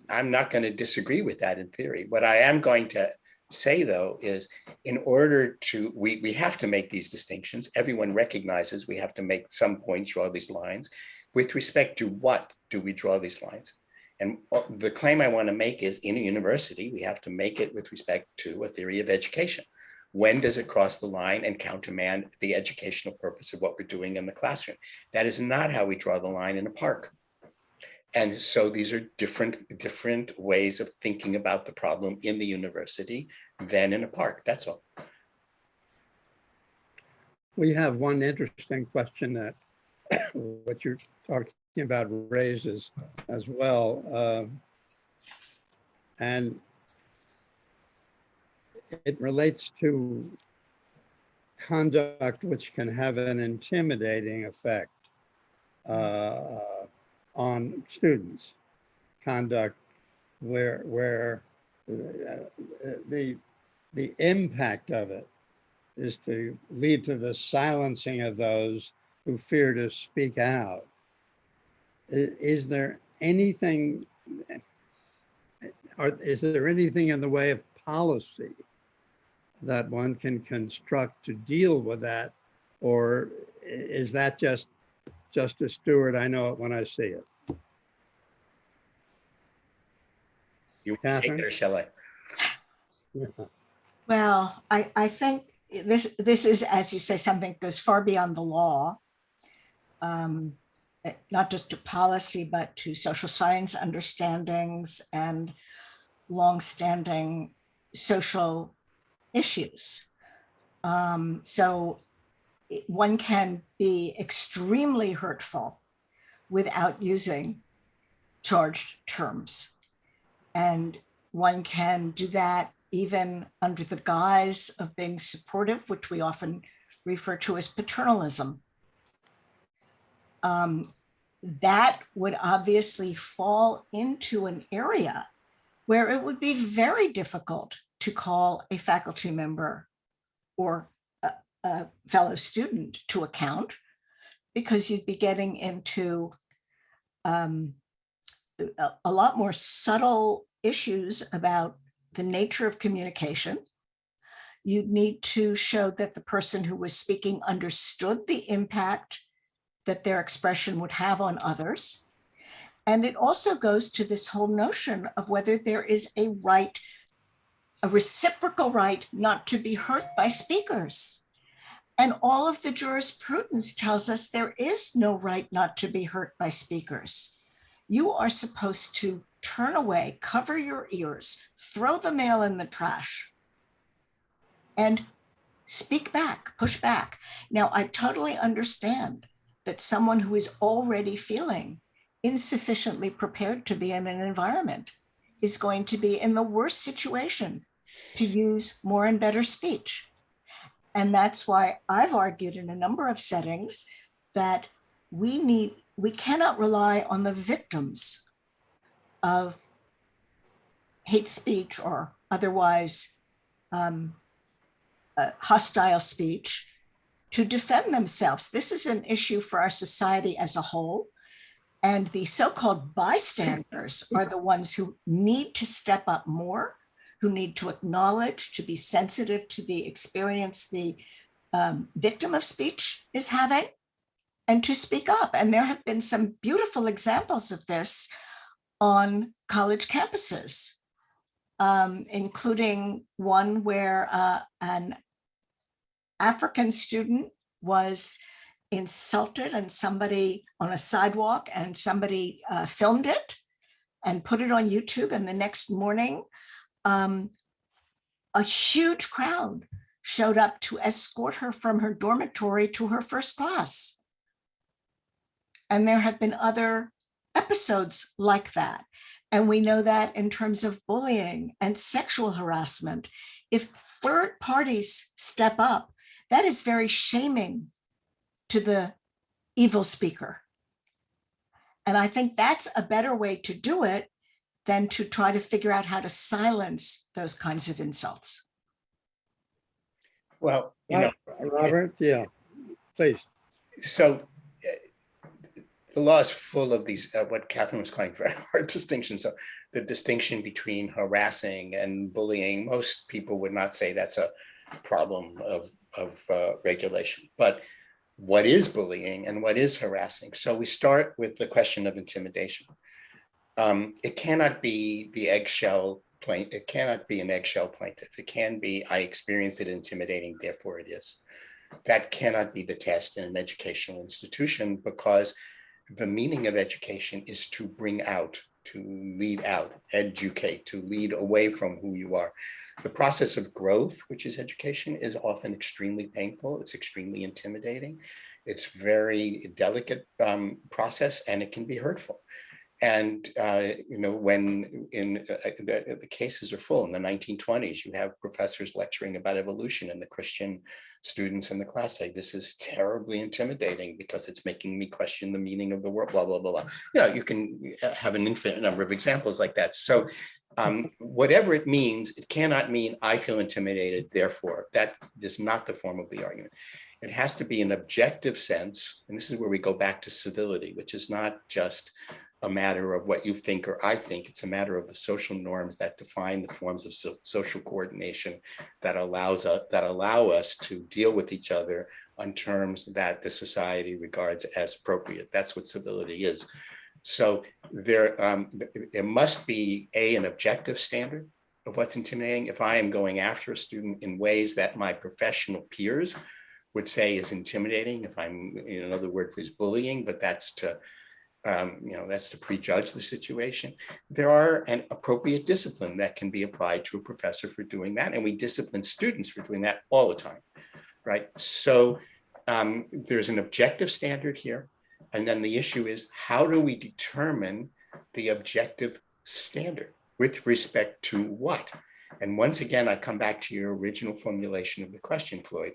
not going to disagree with that in theory. What I am going to say, though, is in order to, we have to make these distinctions. Everyone recognizes we have to make some points, draw these lines. With respect to what do we draw these lines? And the claim I want to make is in a university, we have to make it with respect to a theory of education. When does it cross the line and countermand the educational purpose of what we're doing in the classroom? That is not how we draw the line in a park. And so these are different ways of thinking about the problem in the university than in a park. That's all. We have one interesting question that what you're talking about raises as well. And it relates to conduct which can have an intimidating effect on students. Conduct where the impact of it is to lead to the silencing of those who fear to speak out. Is there anything in the way of policy that one can construct to deal with that? Or is that just a Stewart, I know it when I see it? You take it or shall I? Yeah. Well, I think this is, as you say, something that goes far beyond the law, not just to policy, but to social science understandings and longstanding social issues. So one can be extremely hurtful without using charged terms. And one can do that even under the guise of being supportive, which we often refer to as paternalism. That would obviously fall into an area where it would be very difficult to call a faculty member or a fellow student to account, because you'd be getting into a lot more subtle issues about the nature of communication. You'd need to show that the person who was speaking understood the impact that their expression would have on others. And it also goes to this whole notion of whether there is a right, a reciprocal right not to be hurt by speakers. And all of the jurisprudence tells us there is no right not to be hurt by speakers. You are supposed to turn away, cover your ears, throw the mail in the trash, and speak back, push back. Now, I totally understand that someone who is already feeling insufficiently prepared to be in an environment is going to be in the worst situation to use more and better speech. And that's why I've argued in a number of settings that we cannot rely on the victims of hate speech or otherwise hostile speech to defend themselves. This is an issue for our society as a whole. And the so-called bystanders are the ones who need to step up more, who need to acknowledge, to be sensitive to the experience the victim of speech is having, and to speak up. And there have been some beautiful examples of this on college campuses, including one where an African student was insulted and somebody on a sidewalk, and somebody filmed it and put it on YouTube. And the next morning, a huge crowd showed up to escort her from her dormitory to her first class. And there have been other episodes like that. And we know that in terms of bullying and sexual harassment, if third parties step up, that is very shaming to the evil speaker. And I think that's a better way to do it than to try to figure out how to silence those kinds of insults. Well, Robert, yeah, please. so the law is full of these, what Catherine was calling very hard distinctions. So the distinction between harassing and bullying, most people would not say that's a problem of regulation. But what is bullying and what is harassing? So we start with the question of intimidation. It cannot be the eggshell plaintiff. It cannot be an eggshell plaintiff. It can be, I experienced it intimidating, therefore it is. That cannot be the test in an educational institution, because the meaning of education is to bring out, to lead out, educate, to lead away from who you are. The process of growth, which is education, is often extremely painful. It's extremely intimidating. It's very delicate process, and it can be hurtful. And when the cases are full in the 1920s, you have professors lecturing about evolution, and the Christian students in the class say, this is terribly intimidating because it's making me question the meaning of the world, blah, blah, blah, blah. You can have an infinite number of examples like that. So whatever it means, it cannot mean I feel intimidated, therefore. That is not the form of the argument. It has to be an objective sense, and this is where we go back to civility, which is not just a matter of what you think or I think. It's a matter of the social norms that define the forms of social coordination that allow us to deal with each other on terms that the society regards as appropriate. That's what civility is. So there must be an objective standard of what's intimidating. If I am going after a student in ways that my professional peers would say is intimidating, if I'm, another word for is bullying, but that's to that's to prejudge the situation. There are an appropriate discipline that can be applied to a professor for doing that, and we discipline students for doing that all the time, right? So there's an objective standard here, and then the issue is, how do we determine the objective standard with respect to what? And once again, I come back to your original formulation of the question, Floyd.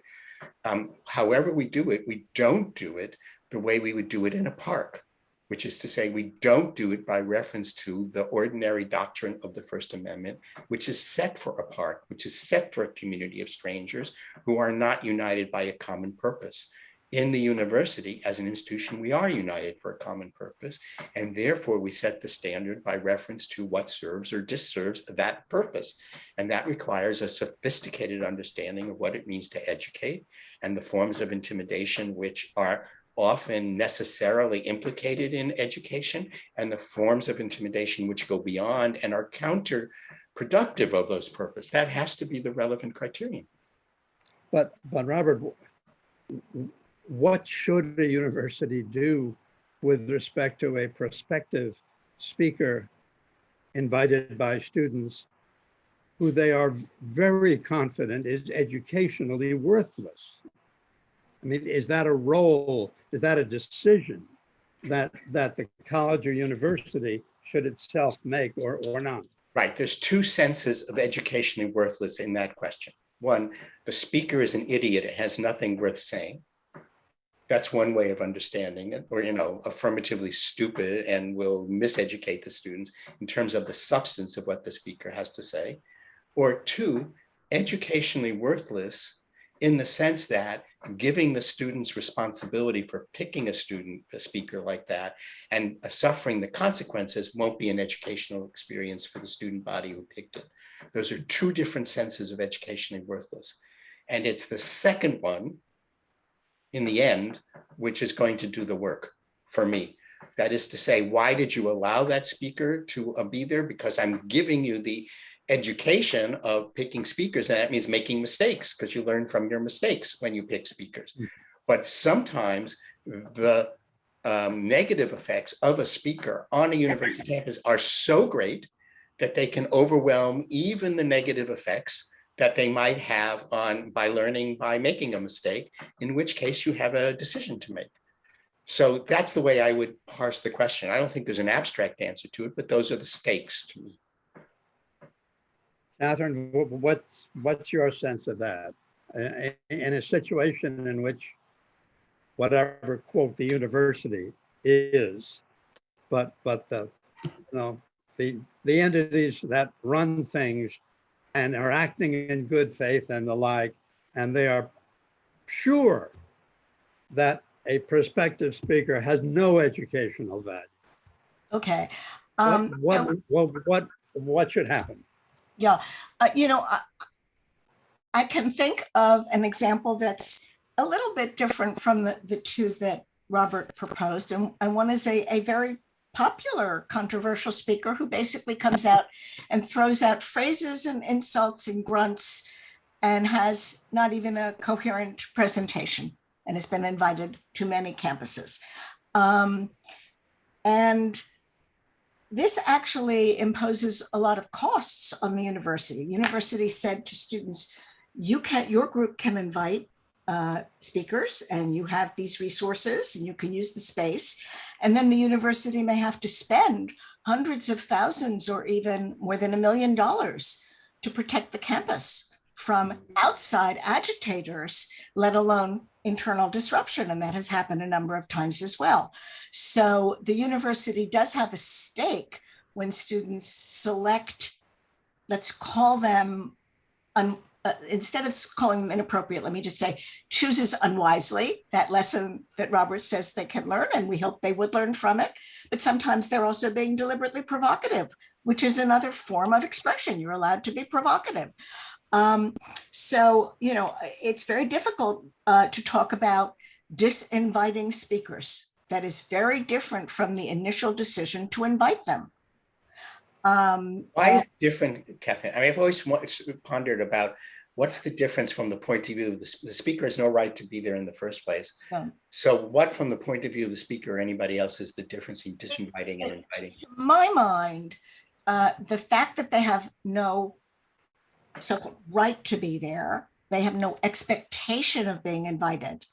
However we do it, we don't do it the way we would do it in a park, which is to say, we don't do it by reference to the ordinary doctrine of the First Amendment, which is set for a park, which is set for a community of strangers who are not united by a common purpose. In the university, as an institution, we are united for a common purpose, and therefore we set the standard by reference to what serves or disserves that purpose. And that requires a sophisticated understanding of what it means to educate, and the forms of intimidation which are often necessarily implicated in education, and the forms of intimidation which go beyond and are counterproductive of those purposes. That has to be the relevant criterion. But Robert, what should a university do with respect to a prospective speaker invited by students who they are very confident is educationally worthless? I mean, is that a role, is that a decision that the college or university should itself make or not? Right, there's two senses of educationally worthless in that question. One, the speaker is an idiot, it has nothing worth saying. That's one way of understanding it, or, affirmatively stupid and will miseducate the students in terms of the substance of what the speaker has to say. Or two, educationally worthless in the sense that giving the students responsibility for picking a speaker like that and suffering the consequences won't be an educational experience for the student body who picked it. Those are two different senses of educationally worthless. And it's the second one, in the end, which is going to do the work for me. That is to say, why did you allow that speaker to be there? Because I'm giving you the education of picking speakers, and that means making mistakes, because you learn from your mistakes when you pick speakers. But sometimes the negative effects of a speaker on a university campus are so great that they can overwhelm even the negative effects that they might have by learning by making a mistake, in which case you have a decision to make. So that's the way I would parse the question. I don't think there's an abstract answer to it, but those are the stakes to me. Catherine, what's your sense of that? In a situation in which whatever, quote, the university is, but the, the entities that run things and are acting in good faith and the like, and they are sure that a prospective speaker has no educational value. Okay. What should happen? Yeah, I can think of an example that's a little bit different from the two that Robert proposed. And one is a very popular controversial speaker who basically comes out and throws out phrases and insults and grunts and has not even a coherent presentation and has been invited to many campuses. And this actually imposes a lot of costs on the university. University said to students, your group can invite speakers and you have these resources and you can use the space. And then the university may have to spend hundreds of thousands or even more than $1 million to protect the campus from outside agitators, let alone internal disruption. And that has happened a number of times as well. So the university does have a stake when students select, let's call them, instead of calling them inappropriate, let me just say, chooses unwisely, that lesson that Robert says they can learn, and we hope they would learn from it. But sometimes they're also being deliberately provocative, which is another form of expression. You're allowed to be provocative. So, it's very difficult to talk about disinviting speakers. That is very different from the initial decision to invite them. Why is it different, Catherine? I mean, I've always pondered about what's the difference from the point of view of the speaker has no right to be there in the first place. Yeah. So what, from the point of view of the speaker or anybody else, is the difference between disinviting and inviting? In my mind, the fact that they have no so-called right to be there, they have no expectation of being invited.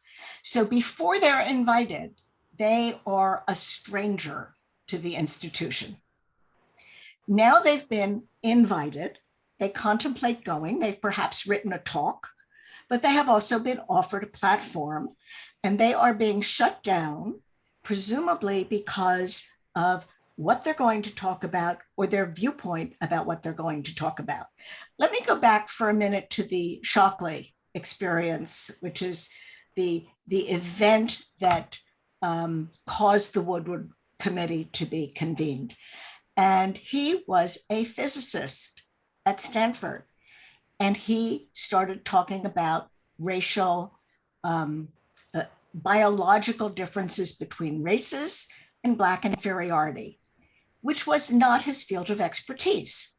So before they're invited, they are a stranger to the institution. Now they've been invited, they contemplate going, they've perhaps written a talk, but they have also been offered a platform and they are being shut down, presumably because of what they're going to talk about or their viewpoint about what they're going to talk about. Let me go back for a minute to the Shockley experience, which is the event that caused the Woodward Committee to be convened. And he was a physicist at Stanford. And he started talking about racial, biological differences between races and Black inferiority, which was not his field of expertise.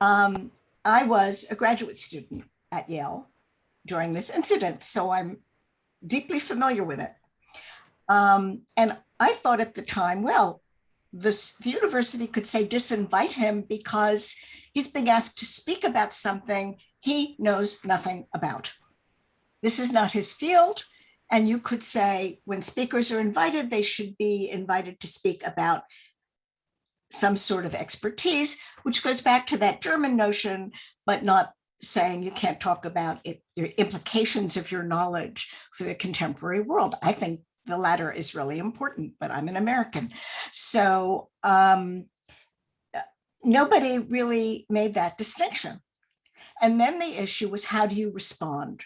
I was a graduate student at Yale during this incident, so I'm deeply familiar with it. And I thought at the time, well, the university could say disinvite him because he's being asked to speak about something he knows nothing about. This is not his field. And you could say when speakers are invited, they should be invited to speak about some sort of expertise, which goes back to that German notion, but not saying you can't talk about it, the implications of your knowledge for the contemporary world. I think the latter is really important, but I'm an American. So nobody really made that distinction. And then the issue was, how do you respond?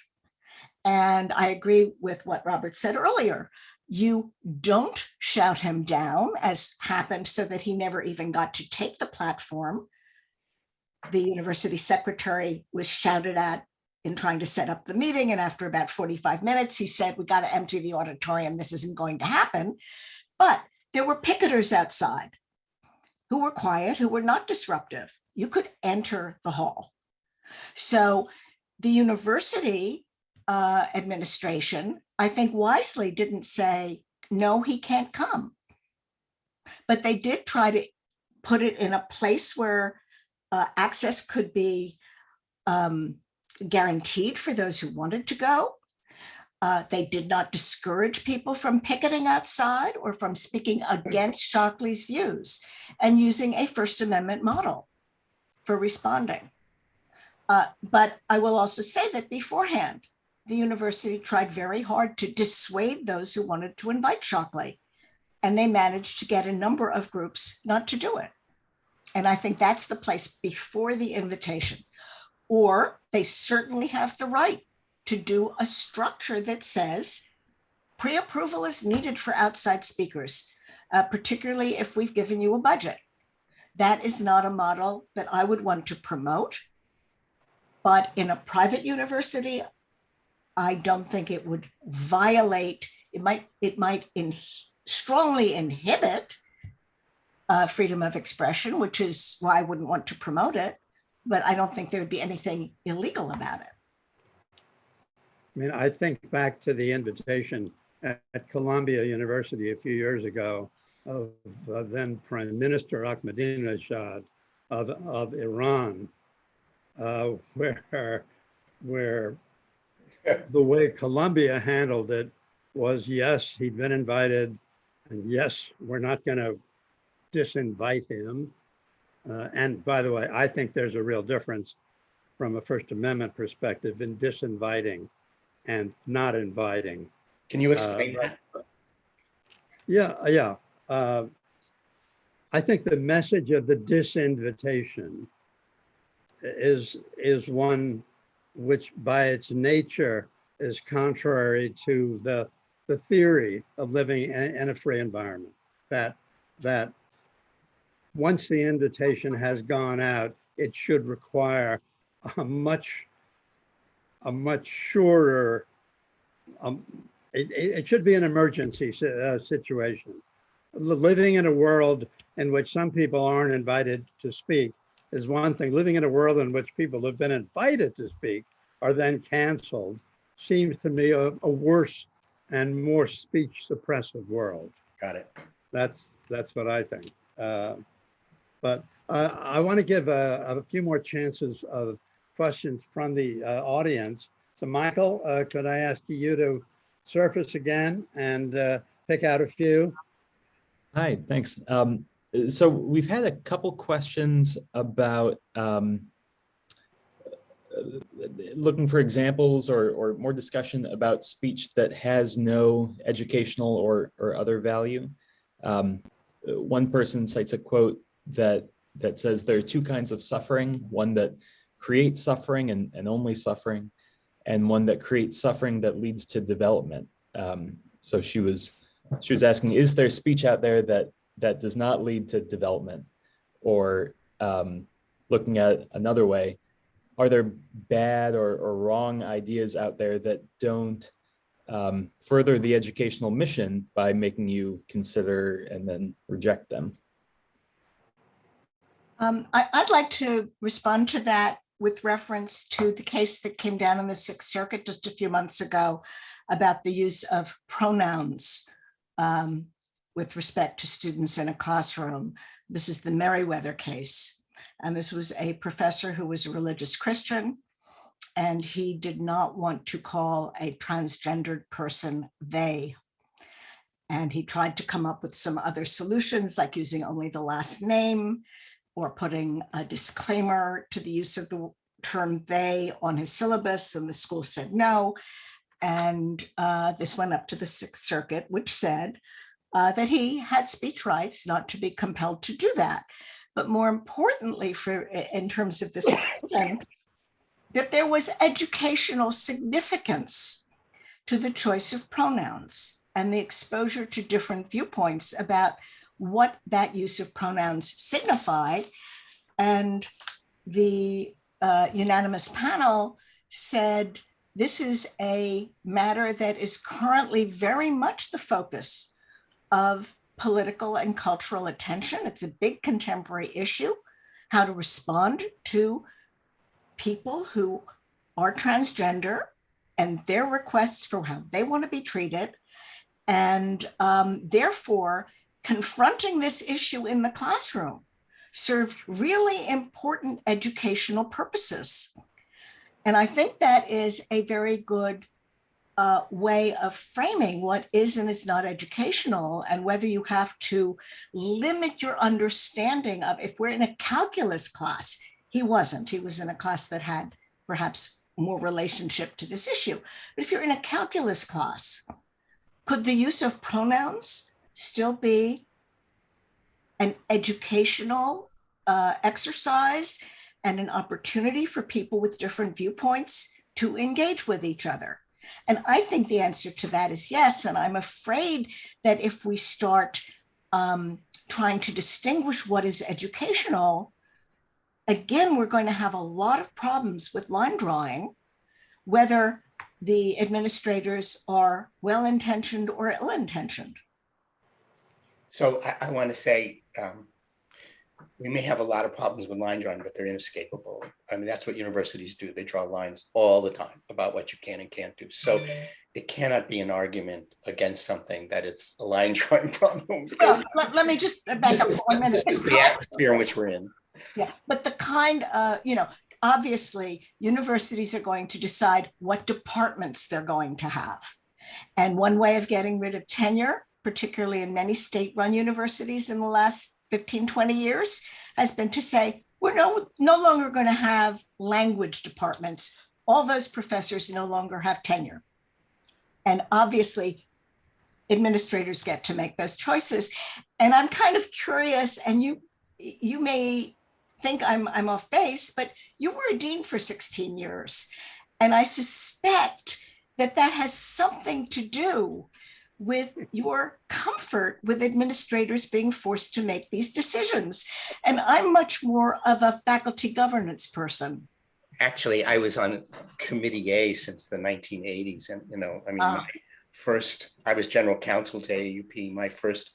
And I agree with what Robert said earlier. You don't shout him down, as happened, so that he never even got to take the platform. The university secretary was shouted at in trying to set up the meeting. And after about 45 minutes, he said, we got to empty the auditorium. This isn't going to happen. But there were picketers outside who were quiet, who were not disruptive. You could enter the hall. So the university administration, I think wisely didn't say, no, he can't come. But they did try to put it in a place where access could be guaranteed for those who wanted to go. They did not discourage people from picketing outside or from speaking against Shockley's views and using a First Amendment model for responding. But I will also say that beforehand, the university tried very hard to dissuade those who wanted to invite Shockley and they managed to get a number of groups not to do it. And I think that's the place before the invitation. Or they certainly have the right to do a structure that says pre-approval is needed for outside speakers, particularly if we've given you a budget. That is not a model that I would want to promote. But in a private university, I don't think it would violate, it might strongly inhibit freedom of expression, which is why I wouldn't want to promote it, but I don't think there would be anything illegal about it. I mean, I think back to the invitation at Columbia University a few years ago of then Prime Minister Ahmadinejad of Iran, where the way Columbia handled it was, yes, he'd been invited, and yes, we're not going to disinvite him. And by the way, I think there's a real difference from a First Amendment perspective in disinviting and not inviting. Can you explain that? Yeah. I think the message of the disinvitation is one which by its nature is contrary to the theory of living in a free environment, that once the invitation has gone out, it should require a much shorter, it should be an emergency situation. Living in a world in which some people aren't invited to speak is one thing. Living in a world in which people have been invited to speak are then canceled seems to me a worse and more speech suppressive world. Got it. That's what I think. But I want to give a few more chances of questions from the audience. So Michael, could I ask you to surface again and pick out a few? Hi, thanks. So we've had a couple questions about looking for examples or more discussion about speech that has no educational or other value. One person cites a quote that says there are two kinds of suffering, one that creates suffering and only suffering, and one that creates suffering that leads to development. So she was asking, is there speech out there that does not lead to development? Or looking at another way, are there bad or wrong ideas out there that don't further the educational mission by making you consider and then reject them? I'd like to respond to that with reference to the case that came down in the Sixth Circuit just a few months ago about the use of pronouns with respect to students in a classroom. This is the Meriwether case. And this was a professor who was a religious Christian, and he did not want to call a transgendered person they. And he tried to come up with some other solutions, like using only the last name or putting a disclaimer to the use of the term they on his syllabus, and the school said no. And this went up to the Sixth Circuit, which said that he had speech rights not to be compelled to do that. But more importantly, in terms of this question, that there was educational significance to the choice of pronouns and the exposure to different viewpoints about what that use of pronouns signified. And the unanimous panel said, this is a matter that is currently very much the focus of political and cultural attention. It's a big contemporary issue, how to respond to people who are transgender and their requests for how they want to be treated. And therefore, confronting this issue in the classroom served really important educational purposes. And I think that is a very good way of framing what is and is not educational, and whether you have to limit your understanding of, if we're in a calculus class, he wasn't, he was in a class that had perhaps more relationship to this issue. But if you're in a calculus class, could the use of pronouns still be an educational exercise and an opportunity for people with different viewpoints to engage with each other? And I think the answer to that is yes. And I'm afraid that if we start trying to distinguish what is educational, again, we're going to have a lot of problems with line drawing, whether the administrators are well-intentioned or ill-intentioned. So I want to say, we may have a lot of problems with line drawing, but they're inescapable. I mean, that's what universities do. They draw lines all the time about what you can and can't do. So it cannot be an argument against something that it's a line drawing problem. Well, let me just back up for 1 minute. This is the atmosphere in which we're in. Yeah, but the kind of, obviously universities are going to decide what departments they're going to have. And one way of getting rid of tenure, particularly in many state-run universities in the last 15, 20 years, has been to say, we're no longer going to have language departments. All those professors no longer have tenure. And obviously, administrators get to make those choices. And I'm kind of curious, and you may think I'm off base, but you were a dean for 16 years. And I suspect that has something to do with your comfort with administrators being forced to make these decisions. And I'm much more of a faculty governance person. Actually, I was on Committee A since the 1980s. And, I was general counsel to AUP. My first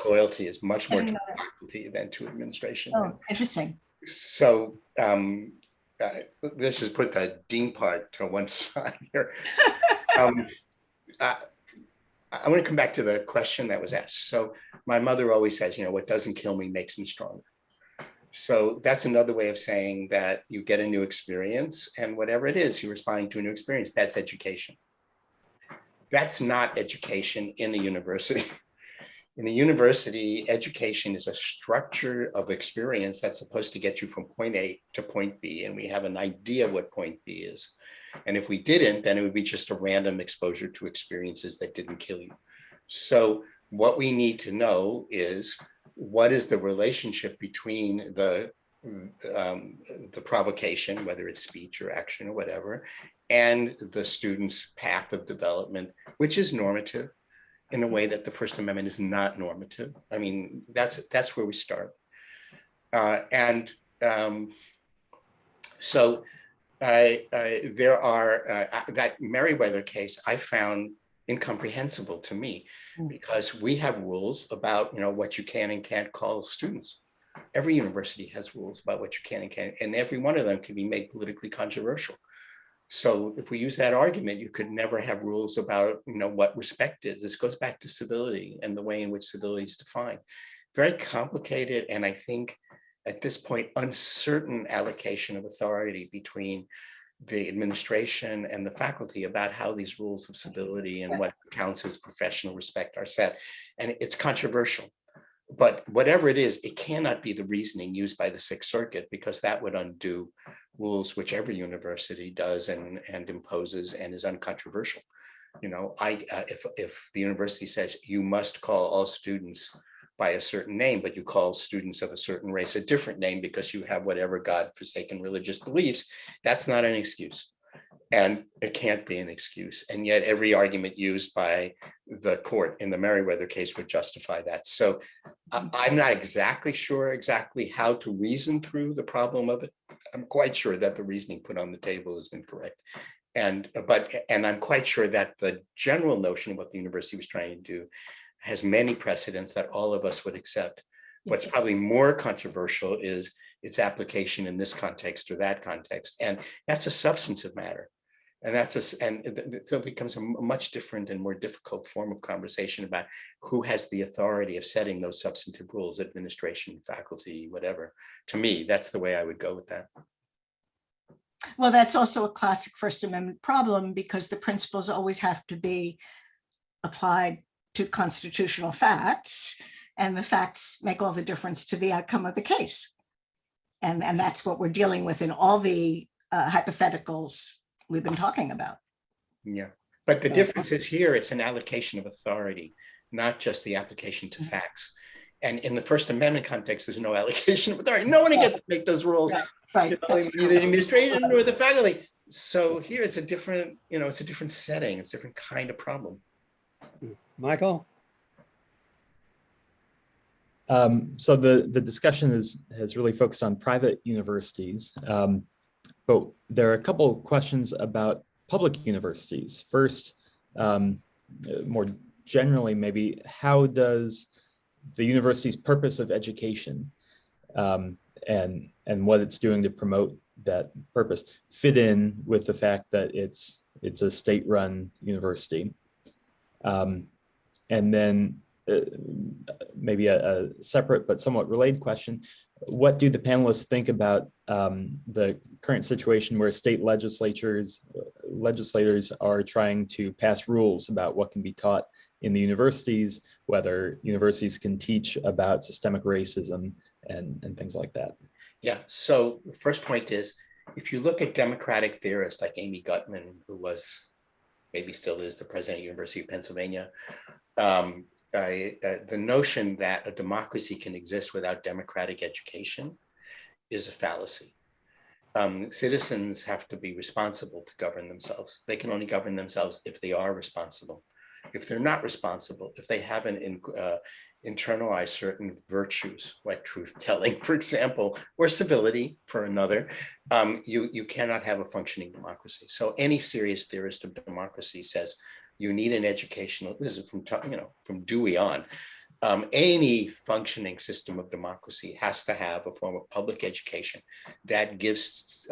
loyalty is much more to faculty than to administration. Oh, interesting. So let's just put the dean part to one side here. I want to come back to the question that was asked. So my mother always says, what doesn't kill me makes me stronger. So that's another way of saying that you get a new experience, and whatever it is, you're responding to a new experience. That's education. That's not education in a university. In a university, education is a structure of experience that's supposed to get you from point A to point B, and we have an idea of what point B is. And if we didn't, then it would be just a random exposure to experiences that didn't kill you. So what we need to know is, what is the relationship between the provocation, whether it's speech or action or whatever, and the student's path of development, which is normative in a way that the First Amendment is not normative. I mean, that's where we start. There are that Meriwether case I found incomprehensible to me, because we have rules about what you can and can't call students. Every university has rules about what you can and can't, and every one of them can be made politically controversial. So if we use that argument, you could never have rules about what respect is. This goes back to civility and the way in which civility is defined. Very complicated, and I think at this point, uncertain allocation of authority between the administration and the faculty about how these rules of civility and what counts as professional respect are set. And it's controversial. But whatever it is, it cannot be the reasoning used by the Sixth Circuit, because that would undo rules which every university does and imposes and is uncontroversial. If the university says you must call all students by a certain name, but you call students of a certain race a different name because you have whatever God-forsaken religious beliefs, that's not an excuse. And it can't be an excuse. And yet every argument used by the court in the Meriwether case would justify that. So I'm not exactly sure how to reason through the problem of it. I'm quite sure that the reasoning put on the table is incorrect. And I'm quite sure that the general notion of what the university was trying to do has many precedents that all of us would accept. What's probably more controversial is its application in this context or that context. And that's a substantive matter. And so it becomes a much different and more difficult form of conversation about who has the authority of setting those substantive rules, administration, faculty, whatever. To me, that's the way I would go with that. Well, that's also a classic First Amendment problem, because the principles always have to be applied to constitutional facts, and the facts make all the difference to the outcome of the case. And that's what we're dealing with in all the hypotheticals we've been talking about. Yeah, but the difference is here, it's an allocation of authority. not just the application to facts. And in the First Amendment context, there's no allocation of authority. No one gets to make those rules, Right. neither the administration nor the faculty. So here it's a different, it's a different setting. It's a different kind of problem. Michael? So the discussion has really focused on private universities, but there are a couple questions about public universities. First, more generally, maybe, how does the university's purpose of education and what it's doing to promote that purpose fit in with the fact that it's a state-run university? And then maybe a separate but somewhat related question: what do the panelists think about the current situation where state legislators are trying to pass rules about what can be taught in the universities, whether universities can teach about systemic racism and things like that? Yeah, so the first point is, if you look at democratic theorists like Amy Gutman, who was, maybe still is, the president of the University of Pennsylvania, the notion that a democracy can exist without democratic education is a fallacy. Citizens have to be responsible to govern themselves. They can only govern themselves if they are responsible. If they're not responsible, if they haven't internalized certain virtues like truth-telling, for example, or civility for another, you cannot have a functioning democracy. So any serious theorist of democracy says you need an educational, this is from Dewey on, any functioning system of democracy has to have a form of public education that gives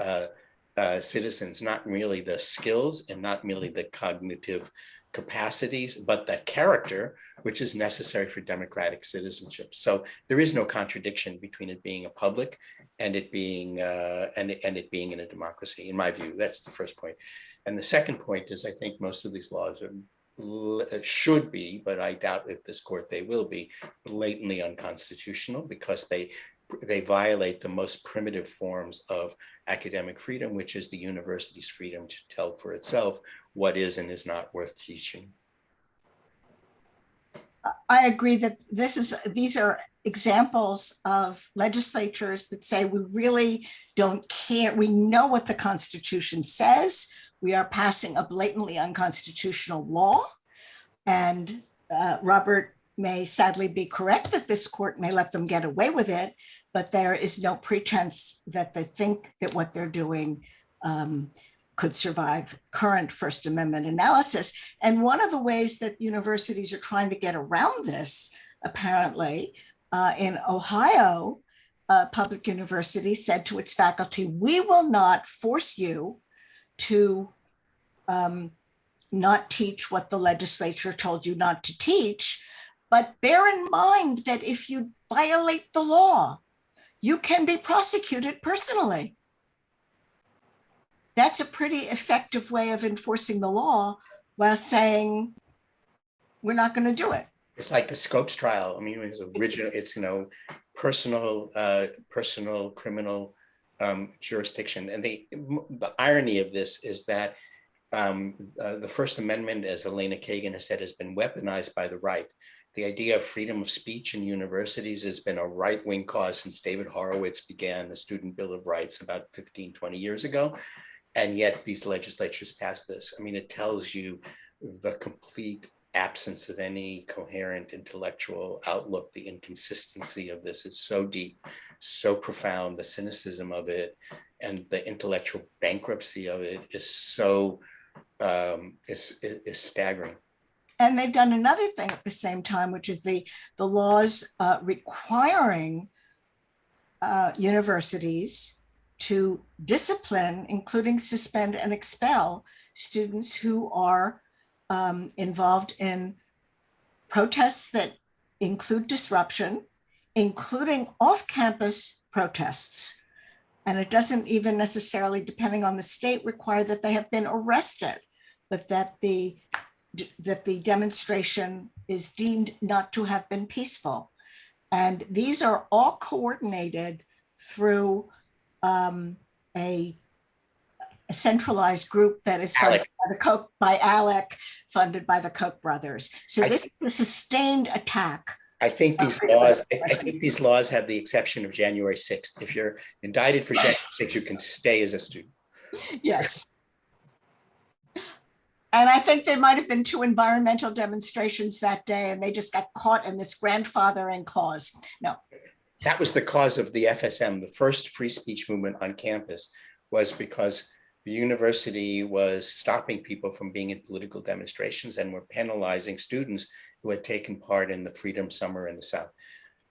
citizens not merely the skills and not merely the cognitive capacities, but the character which is necessary for democratic citizenship. So there is no contradiction between it being a public and it being it being in a democracy. In my view, that's the first point. And the second point is, I think most of these laws should be, but I doubt if this court they will be, blatantly unconstitutional, because they violate the most primitive forms of academic freedom, which is the university's freedom to tell for itself what is and is not worth teaching. I agree that these are examples of legislatures that say we really don't care. We know what the Constitution says. We are passing a blatantly unconstitutional law. And Robert may sadly be correct that this court may let them get away with it, but there is no pretense that they think that what they're doing could survive current First Amendment analysis. And one of the ways that universities are trying to get around this, apparently, in Ohio, a public university said to its faculty, we will not force you to not teach what the legislature told you not to teach, but bear in mind that if you violate the law, you can be prosecuted personally. That's a pretty effective way of enforcing the law while saying, we're not going to do it. It's like the Scopes trial. I mean, it's original, it's, personal criminal jurisdiction. And the irony of this is that the First Amendment, as Elena Kagan has said, has been weaponized by the right. The idea of freedom of speech in universities has been a right-wing cause since David Horowitz began the Student Bill of Rights about 15, 20 years ago. And yet these legislatures passed this. I mean, it tells you the complete absence of any coherent intellectual outlook. The inconsistency of this is so deep, so profound. The cynicism of it and the intellectual bankruptcy of it is so is staggering. And they've done another thing at the same time, which is the laws requiring universities to discipline, including suspend and expel, students who are involved in protests that include disruption, including off-campus protests. And it doesn't even necessarily, depending on the state, require that they have been arrested, but that the demonstration is deemed not to have been peaceful. And these are all coordinated through a a centralized group that is funded by ALEC, funded by the Koch brothers. So this is a sustained attack. I think these laws have the exception of January 6th. If you're indicted for January 6th, you can stay as a student. Yes. And I think there might have been 2 environmental demonstrations that day, and they just got caught in this grandfathering clause. No. That was the cause of the FSM. The first free speech movement on campus was because the university was stopping people from being in political demonstrations and were penalizing students who had taken part in the Freedom Summer in the South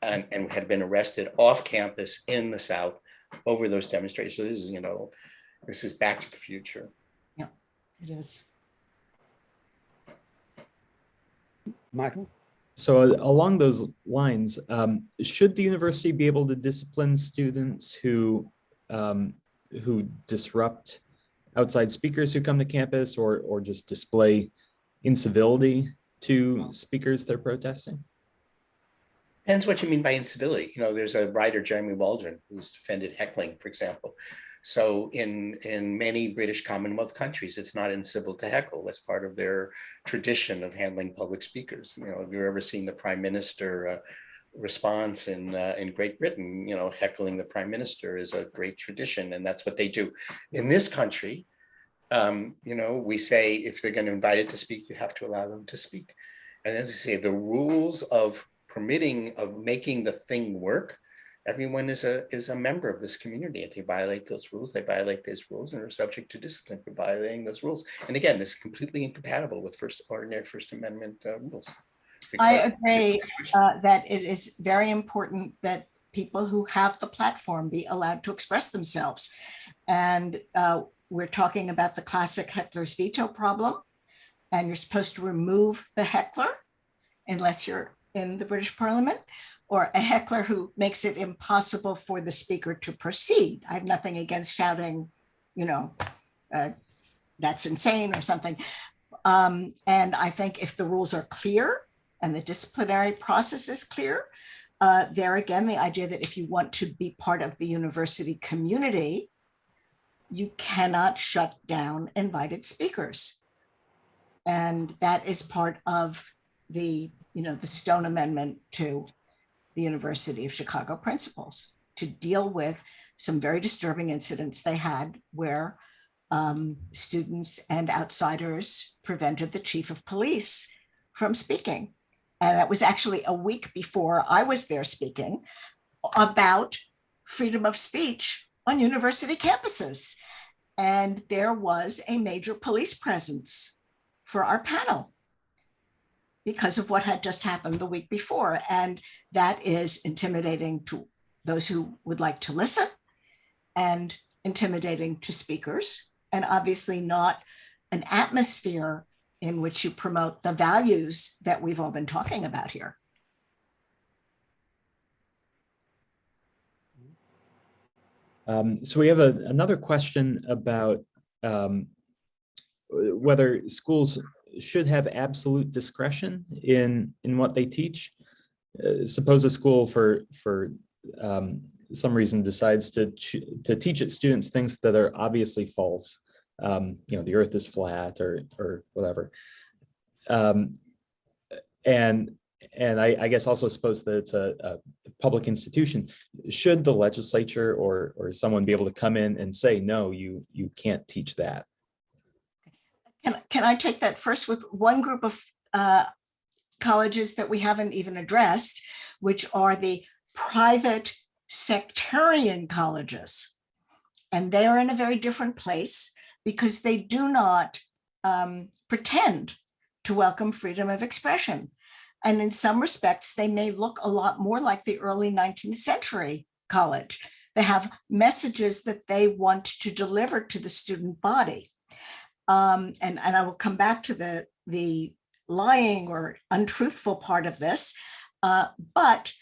and had been arrested off campus in the South over those demonstrations. So this is, this is back to the future. Yeah, it is. Michael? So along those lines, should the university be able to discipline students who disrupt outside speakers who come to campus or just display incivility to speakers they're protesting? Depends what you mean by incivility. There's a writer, Jeremy Waldron, who's defended heckling, for example. So in many British Commonwealth countries, it's not incivil to heckle. That's part of their tradition of handling public speakers. If you've ever seen the Prime Minister response in Great Britain, heckling the Prime Minister is a great tradition, and that's what they do. In this country, we say if they're going to invite it to speak, you have to allow them to speak. And as I say, the rules of making the thing work, everyone is a member of this community. If they violate those rules, they violate those rules and are subject to discipline for violating those rules. And again, this is completely incompatible with ordinary First Amendment rules. I agree that it is very important that people who have the platform be allowed to express themselves. And we're talking about the classic heckler's veto problem. And you're supposed to remove the heckler unless you're in the British Parliament, or a heckler who makes it impossible for the speaker to proceed. I have nothing against shouting, that's insane or something. And I think if the rules are clear and the disciplinary process is clear, there again, the idea that if you want to be part of the university community, you cannot shut down invited speakers. And that is part of the Stone Amendment to the University of Chicago principles, to deal with some very disturbing incidents they had where students and outsiders prevented the chief of police from speaking. And that was actually a week before I was there speaking about freedom of speech on university campuses. And there was a major police presence for our panel because of what had just happened the week before. And that is intimidating to those who would like to listen and intimidating to speakers, and obviously not an atmosphere in which you promote the values that we've all been talking about here. So we have another question about whether schools should have absolute discretion in what they teach. Suppose a school for some reason decides to teach its students things that are obviously false. The earth is flat or whatever. And I guess also suppose that it's a public institution. Should the legislature or someone be able to come in and say, no, you can't teach that? Can I take that first with one group of colleges that we haven't even addressed, which are the private sectarian colleges. And they are in a very different place because they do not pretend to welcome freedom of expression. And in some respects, they may look a lot more like the early 19th century college. They have messages that they want to deliver to the student body. And I will come back to the lying or untruthful part of this, but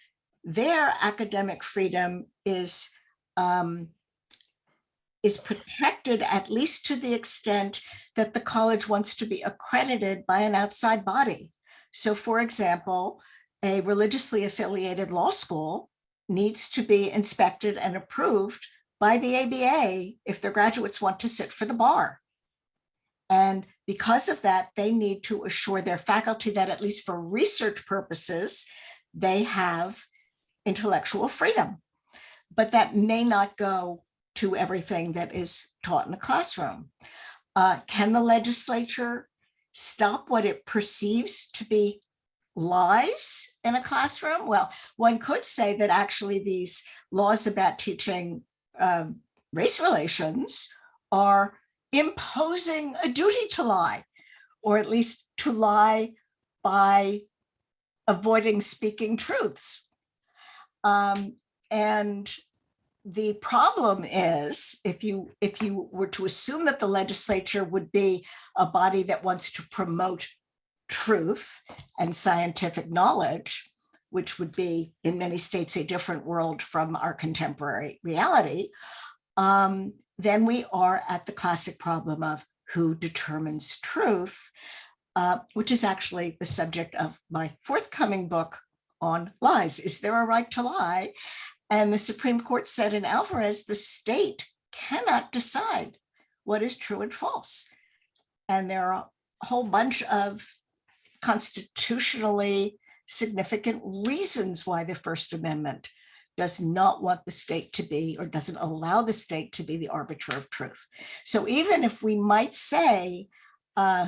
their academic freedom is protected, at least to the extent that the college wants to be accredited by an outside body. So for example, a religiously affiliated law school needs to be inspected and approved by the ABA if their graduates want to sit for the bar. And because of that, they need to assure their faculty that, at least for research purposes, they have intellectual freedom. But that may not go to everything that is taught in the classroom. Can the legislature stop what it perceives to be lies in a classroom? Well, one could say that actually these laws about teaching race relations are imposing a duty to lie, or at least to lie by avoiding speaking truths. And the problem is, if you were to assume that the legislature would be a body that wants to promote truth and scientific knowledge, which would be in many states a different world from our contemporary reality, then we are at the classic problem of who determines truth, which is actually the subject of my forthcoming book on lies. Is there a right to lie? And the Supreme Court said in Alvarez, the state cannot decide what is true and false. And there are a whole bunch of constitutionally significant reasons why the First Amendment does not want the state to be, or doesn't allow the state to be, the arbiter of truth. So even if we might say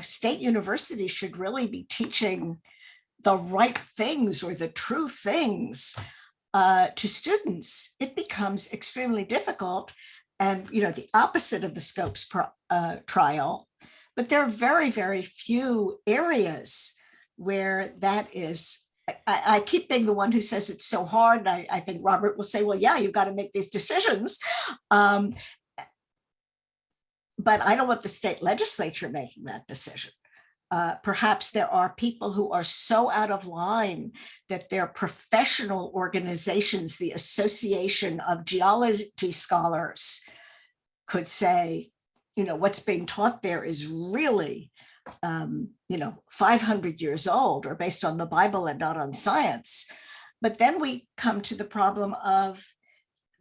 state universities should really be teaching the right things or the true things to students, it becomes extremely difficult, and the opposite of the Scopes trial. But there are very, very few areas where that is. I keep being the one who says it's so hard. I think Robert will say, well, yeah, you've got to make these decisions. But I don't want the state legislature making that decision. Perhaps there are people who are so out of line that their professional organizations, the Association of Geology Scholars, could say, what's being taught there is really 500 years old, or based on the Bible and not on science. But then we come to the problem of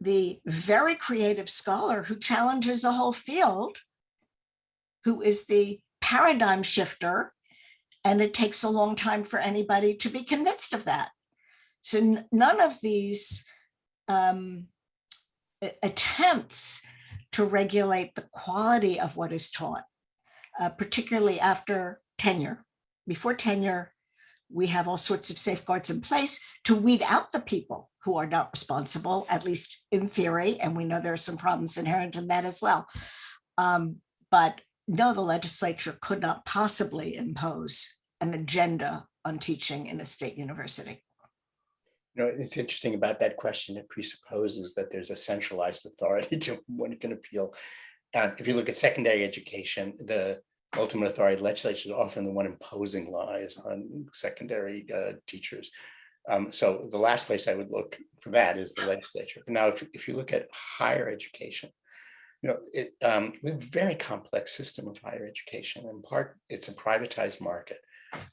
the very creative scholar who challenges a whole field, who is the paradigm shifter, and it takes a long time for anybody to be convinced of that. So none of these attempts to regulate the quality of what is taught, particularly after tenure. Before tenure, we have all sorts of safeguards in place to weed out the people who are not responsible, at least in theory, and we know there are some problems inherent in that as well. But no, the legislature could not possibly impose an agenda on teaching in a state university. It's interesting about that question. It presupposes that there's a centralized authority to one can appeal. If you look at secondary education, the ultimate authority of the legislature is often the one imposing lies on secondary teachers. So the last place I would look for that is the legislature. Now, if you look at higher education, we have a very complex system of higher education. In part, it's a privatized market.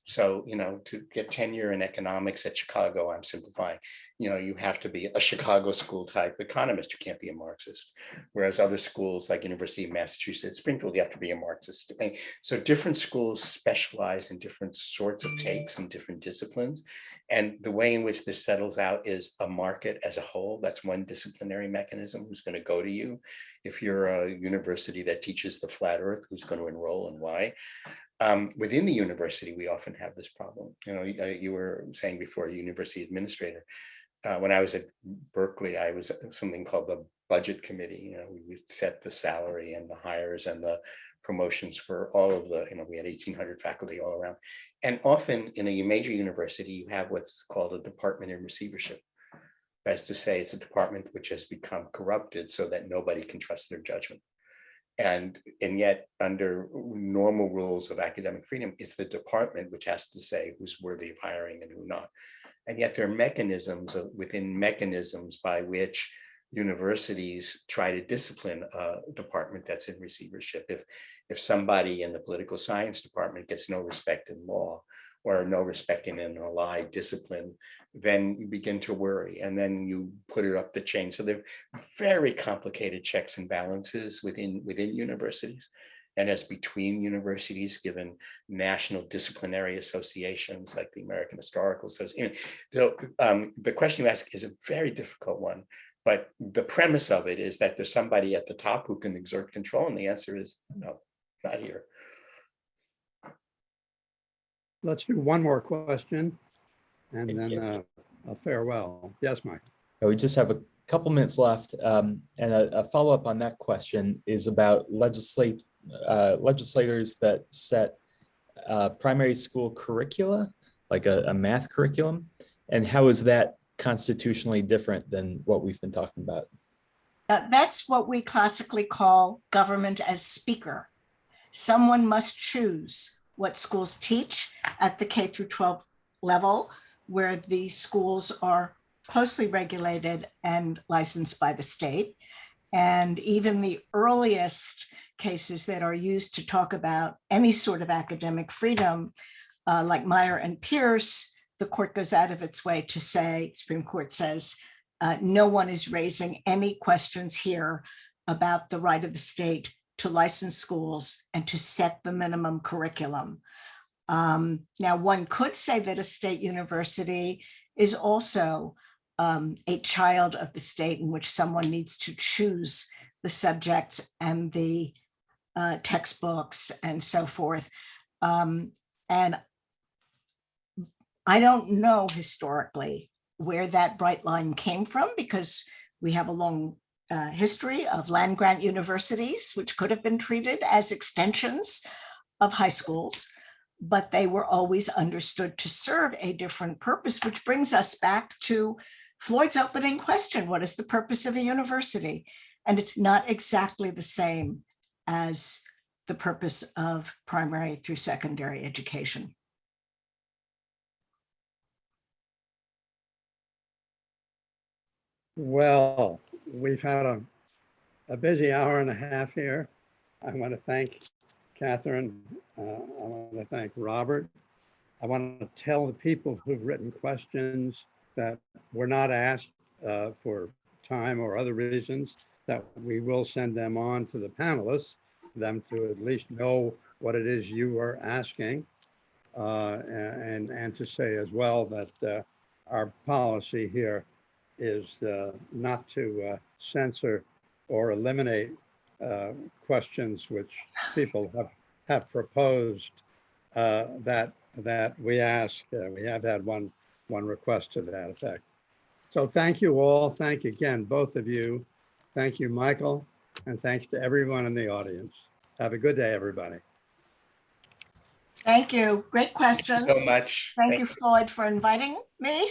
So, to get tenure in economics at Chicago, I'm simplifying, you have to be a Chicago school type economist. You can't be a Marxist. Whereas other schools like University of Massachusetts, Springfield, you have to be a Marxist. So different schools specialize in different sorts of takes and different disciplines. And the way in which this settles out is a market as a whole. That's one disciplinary mechanism who's going to go to you. If you're a university that teaches the flat earth, who's going to enroll and why? Within the university, we often have this problem. You were saying before, university administrator. When I was at Berkeley, I was something called the budget committee. We would set the salary and the hires and the promotions for all of the, we had 1,800 faculty all around. And often in a major university, you have what's called a department in receivership. That is to say, it's a department which has become corrupted so that nobody can trust their judgment. And yet, under normal rules of academic freedom, it's the department which has to say who's worthy of hiring and who not. And yet there are mechanisms within mechanisms by which universities try to discipline a department that's in receivership. If somebody in the political science department gets no respect in law, or no respecting and a lie discipline, then you begin to worry, and then you put it up the chain. So they're very complicated checks and balances within universities, and as between universities, given national disciplinary associations like the American Historical Association. So the question you ask is a very difficult one, but the premise of it is that there's somebody at the top who can exert control, and the answer is no, not here. Let's do one more question and then a farewell. Yes, Mike. We just have a couple minutes left. And a follow-up on that question is about legislators that set primary school curricula, like a math curriculum, and how is that constitutionally different than what we've been talking about? That's what we classically call government as speaker. Someone must choose what schools teach at the K through 12 level, where the schools are closely regulated and licensed by the state. And even the earliest cases that are used to talk about any sort of academic freedom, like Meyer and Pierce, the court goes out of its way to say, Supreme Court says, no one is raising any questions here about the right of the state to license schools and to set the minimum curriculum. Now, one could say that a state university is also a child of the state in which someone needs to choose the subjects and the textbooks and so forth. And I don't know historically where that bright line came from, because we have a long history of land grant universities, which could have been treated as extensions of high schools, but they were always understood to serve a different purpose, which brings us back to Floyd's opening question: what is the purpose of a university? And it's not exactly the same as the purpose of primary through secondary education. Well, we've had a busy hour and a half here. I want to thank Catherine. I want to thank Robert. I want to tell the people who've written questions that were not asked for time or other reasons, that we will send them on to the panelists, for them to at least know what it is you are asking. And to say as well that our policy here is not to censor or eliminate questions which people have proposed that we ask. We have had one request to that effect. So thank you all. Thank you again, both of you. Thank you, Michael, and thanks to everyone in the audience. Have a good day, everybody. Thank you. Great questions. Thank you so much. Thank you, Floyd, for inviting me.